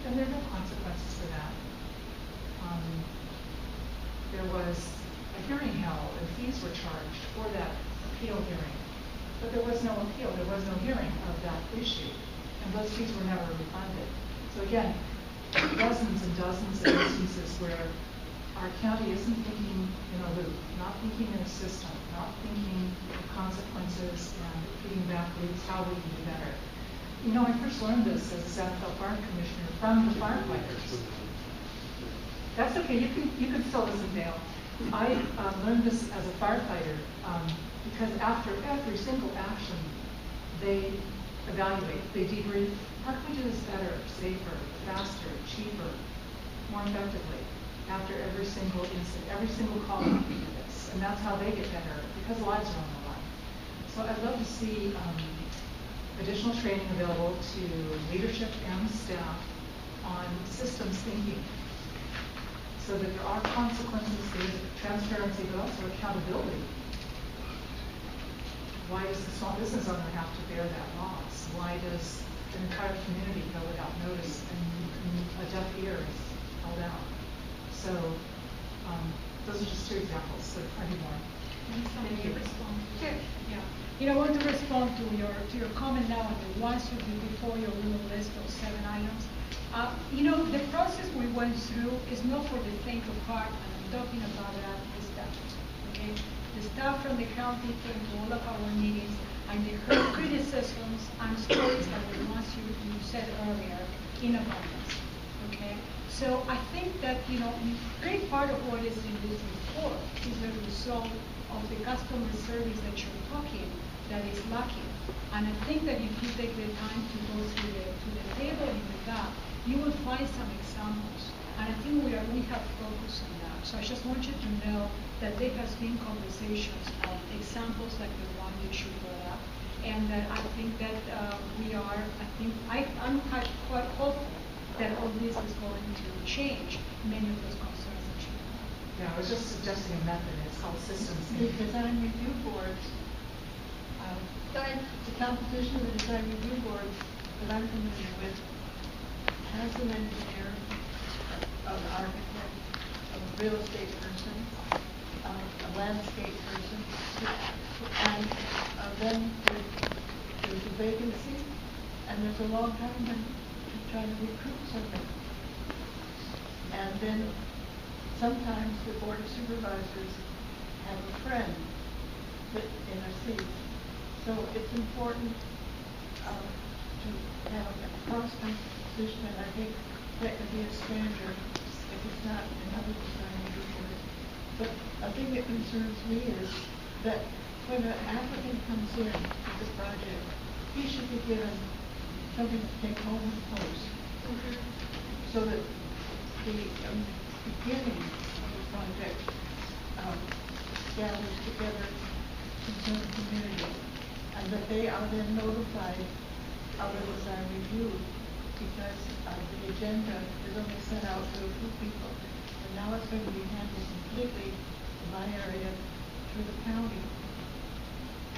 Speaker 14: And there are no consequences for that. There was a hearing held and fees were charged for that appeal hearing. But there was no appeal, there was no hearing of that issue. And those fees were never refunded. So again, dozens and dozens of instances where our county isn't thinking in a loop, not thinking in a system, not thinking of consequences and feedback loops, how we can do better. I first learned this as a San Rafael Fire Commissioner from the firefighters. That's okay, you can still listen, Dale. I learned this as a firefighter because after every single action, they evaluate, they debrief, how can we do this better, safer, faster, cheaper, more effectively, after every single incident, every single call out to this. And that's how they get better, because lives are on the line. So I'd love to see additional training available to leadership and staff on systems thinking, so that there are consequences, there's transparency, but also accountability. Why does the small business owner have to bear that loss? Why does an entire community go without notice and a deaf ear is held out? So those are just 2 examples. There are plenty more.
Speaker 7: Thank you.
Speaker 2: Sure.
Speaker 7: Yeah. I want to respond to your comment now on the ones you did before your little list of 7 items. The process we went through is not for the faint of heart, and I'm talking about the staff. Okay, the staff from the county came to all of our meetings, and they heard criticisms and stories like the ones you said earlier in abundance. Okay, so I think that great part of what is in this report is the result of the customer service that you're talking that is lacking. And I think that if you take the time to go to the table in the gap, you will find some examples. And I think we have focused on that. So I just want you to know that there has been conversations of examples like the one that you brought up, and that I think that I'm quite hopeful that all this is going to change many of those concerns that you have.
Speaker 14: Yeah, I was just suggesting a method. It's called systems.
Speaker 13: The design review boards,
Speaker 2: Go ahead.
Speaker 13: the composition of the design review boards that I'm familiar with has an engineer, an architect, a real estate person, a landscape person, and then there's a vacancy, and there's a long time to try to recruit somebody. And then sometimes the board of supervisors have a friend in a seat. So it's important to have a cross-composition, and I think that could be a standard if it's not in other design reports. But a thing that concerns me is that when an applicant comes in with a project, he should be given something to take home and post. So that the beginning of the project gathers together concerned community, and that they are then notified of the design review, because the agenda is only sent out to a few people, and now it's going to be handled completely in my area through the county.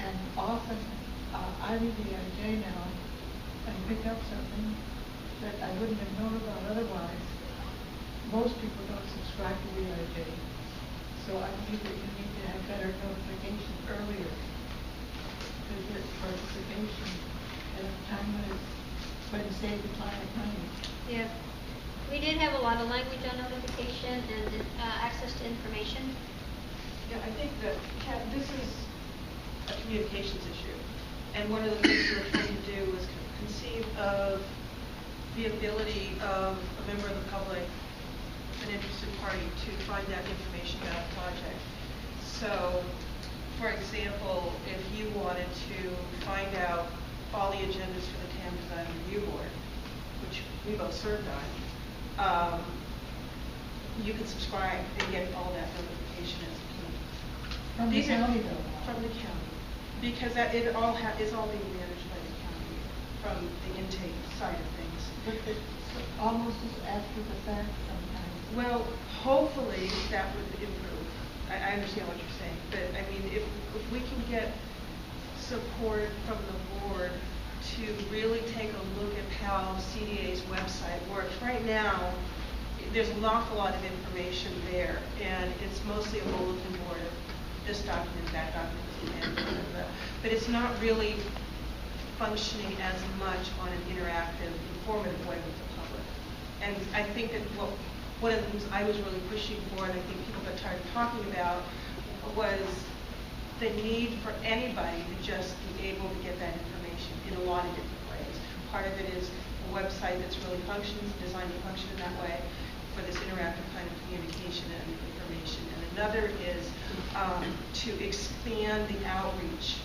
Speaker 13: And often I read the EIJ now and pick up something that I wouldn't have known about otherwise. Most people don't subscribe to the EIJ, so I believe that you need to have better notification earlier. Visit participation at a time when it's going to save the client money.
Speaker 2: Yeah. We did have a lot of language on notification and access to information.
Speaker 23: Yeah, I think that this is a communications issue. And one of the things we're trying to do is conceive of the ability of a member of the public, an interested party, to find out information about a project. So, for example, if you wanted to find out all the agendas for the TAM Design Review Board, which we both served on, you could subscribe and get all that notification as a key.
Speaker 13: From the county, though?
Speaker 23: From the county. Because that is all being managed by the county from the intake side of things.
Speaker 13: But it's almost as after the fact sometimes.
Speaker 23: Well, hopefully that would improve. I understand what you're saying, but I mean, if we can get support from the board to really take a look at how CDA's website works. Right now, there's an awful lot of information there, and it's mostly a bulletin board of this document, that document, but it's not really functioning as much on an interactive, informative way with the public. And I think that one of the things I was really pushing for, and I think people got tired of talking about, was the need for anybody to just be able to get that information in a lot of different ways. Part of it is a website that's really designed to function in that way for this interactive kind of communication and information. And another is to expand the outreach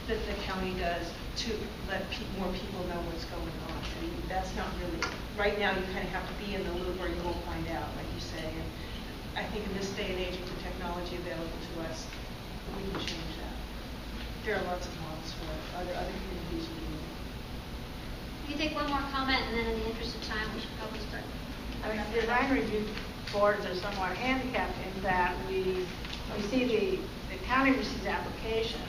Speaker 23: that the county does to let more people know what's going on. I mean, that's not really, right now you kind of have to be in the loop or you won't find out, like you say. And I think in this day and age with the technology available to us, we can change that. There are lots of models for it. Other communities are doing it.
Speaker 2: You take one more comment, and then in the interest of time, we should probably start.
Speaker 9: I mean, design review boards are somewhat handicapped in that we see the county receives the application,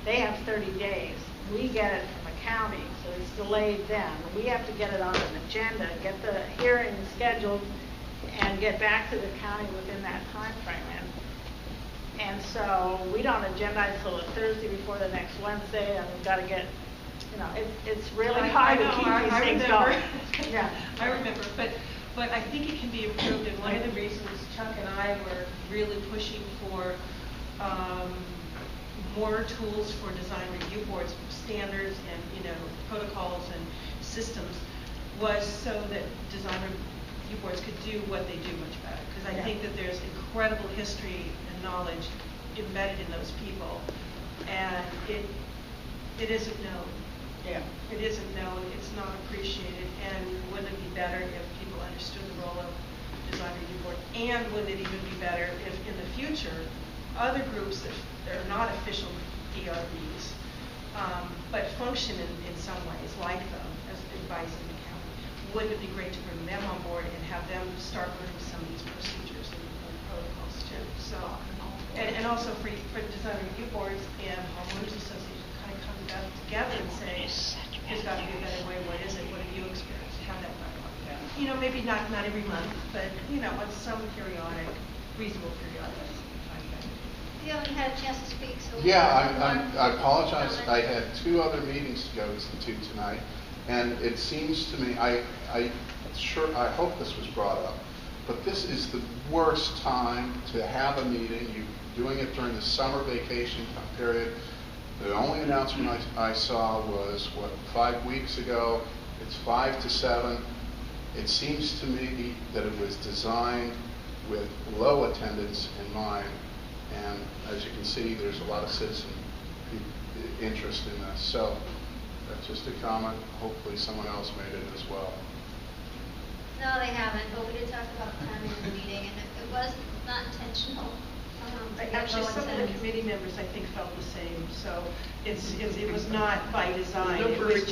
Speaker 9: they have 30 days. We get it from the county, so it's delayed then. We have to get it on an agenda, get the hearing scheduled, and get back to the county within that time frame. And so we don't agendize until the Thursday before the next Wednesday, and we've got to get, it's really hard to keep these things going.
Speaker 23: Yeah, I remember, but I think it can be improved, and one of the reasons Chuck and I were really pushing for more tools for design review boards, standards and protocols and systems, was so that design review boards could do what they do much better. Because I think that there's incredible history and knowledge
Speaker 4: embedded in those people, and it isn't known.
Speaker 9: Yeah.
Speaker 4: It isn't known, it's not appreciated, and wouldn't it be better if people understood the role of design review board? And wouldn't it even be better if in the future, other groups that are not official DRBs, but function in some ways like them as advice in the county, wouldn't it be great to bring them on board and have them start learning some of these procedures and protocols too? So, and also for design review boards and homeowners associations kind of come together and say, there's got to be a better way. What is it? What have you experienced? Have that dialogue. Yeah. You know, maybe not every month, but you know, on some periodic, reasonable periodic.
Speaker 2: You haven't had a chance to speak, so.
Speaker 11: Yeah, I apologize. I had 2 other meetings to go to tonight, and it seems to me, I hope this was brought up, but this is the worst time to have a meeting. You're doing it during the summer vacation period. The only announcement I saw was, 5 weeks ago. It's 5 to 7. It seems to me that it was designed with low attendance in mind. And as you can see, there's a lot of citizen interest in this. So that's just a comment. Hopefully someone else made it as well.
Speaker 2: No, they haven't, but we did talk about the timing of the meeting, and it was not intentional.
Speaker 4: Actually, some of the committee members, I think, felt the same. So it was not by design. It was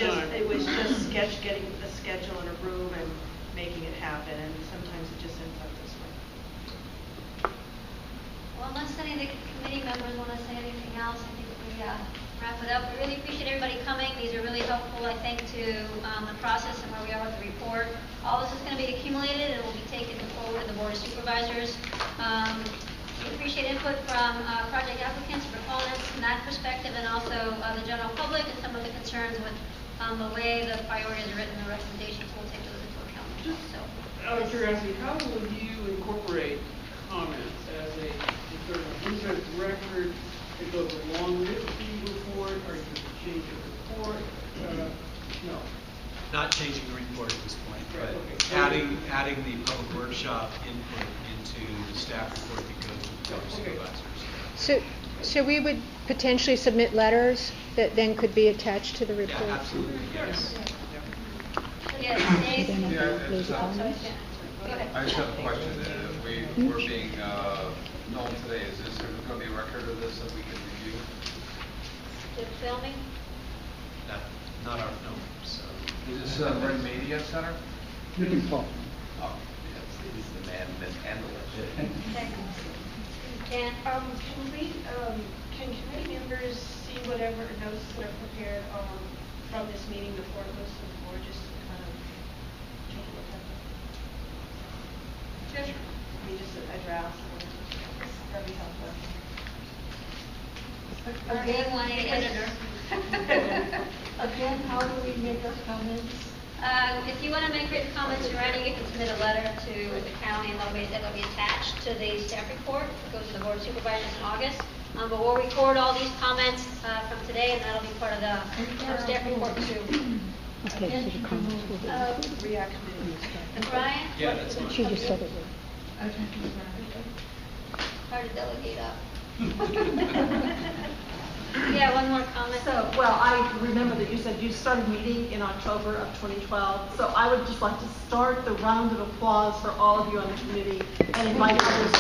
Speaker 4: just getting the schedule in a room and making it happen. And sometimes it just ends up this way.
Speaker 2: Well, unless any of the committee members want to say anything else, I think we wrap it up. We really appreciate everybody coming. These are really helpful, I think, to the process and where we are with the report. All this is going to be accumulated and will be taken forward to the Board of Supervisors. We appreciate input from project applicants, proponents from that perspective, and also the general public and some of the concerns with the way the priorities are written, the recommendations. We'll take those into account.
Speaker 18: Just out of curiosity, how will you incorporate comments as a sort of administrative record that goes along with the report, or you can change the report? No.
Speaker 1: Not changing the report at this point, but
Speaker 18: okay.
Speaker 1: adding the public workshop input into the staff report that goes to the Board of Supervisors.
Speaker 16: So we would potentially submit letters that then could be attached to the report?
Speaker 1: Yeah, absolutely, yes.
Speaker 6: I just have a question. We're being known today. Is there going to be a record of this that we can review?
Speaker 2: The filming?
Speaker 1: Not our film. So.
Speaker 6: Is this Marin Media Center?
Speaker 20: You can talk.
Speaker 6: Oh, yes, he's the man that handles it.
Speaker 2: Dan?
Speaker 9: Can committee members see whatever notes that are prepared from this meeting before it goes to the board, just to kind of take a look at them?
Speaker 2: Sure.
Speaker 9: I mean, just a draft. That'd be helpful. Again, how do we make our comments?
Speaker 2: If you want to make written comments in writing, you can submit a letter to the county, and that'll be attached to the staff report. It goes to the Board of Supervisors in August. But we'll record all these comments from today, and that'll be part of the staff report too.
Speaker 21: Okay, so the comments will be.
Speaker 4: React committee.
Speaker 2: Brian?
Speaker 1: Yeah, that's fine.
Speaker 21: She just said it.
Speaker 2: Hard to delegate up. Yeah, one more comment.
Speaker 17: So, well, I remember that you said you started meeting in October of 2012. So I would just like to start the round of applause for all of you on the committee and invite others to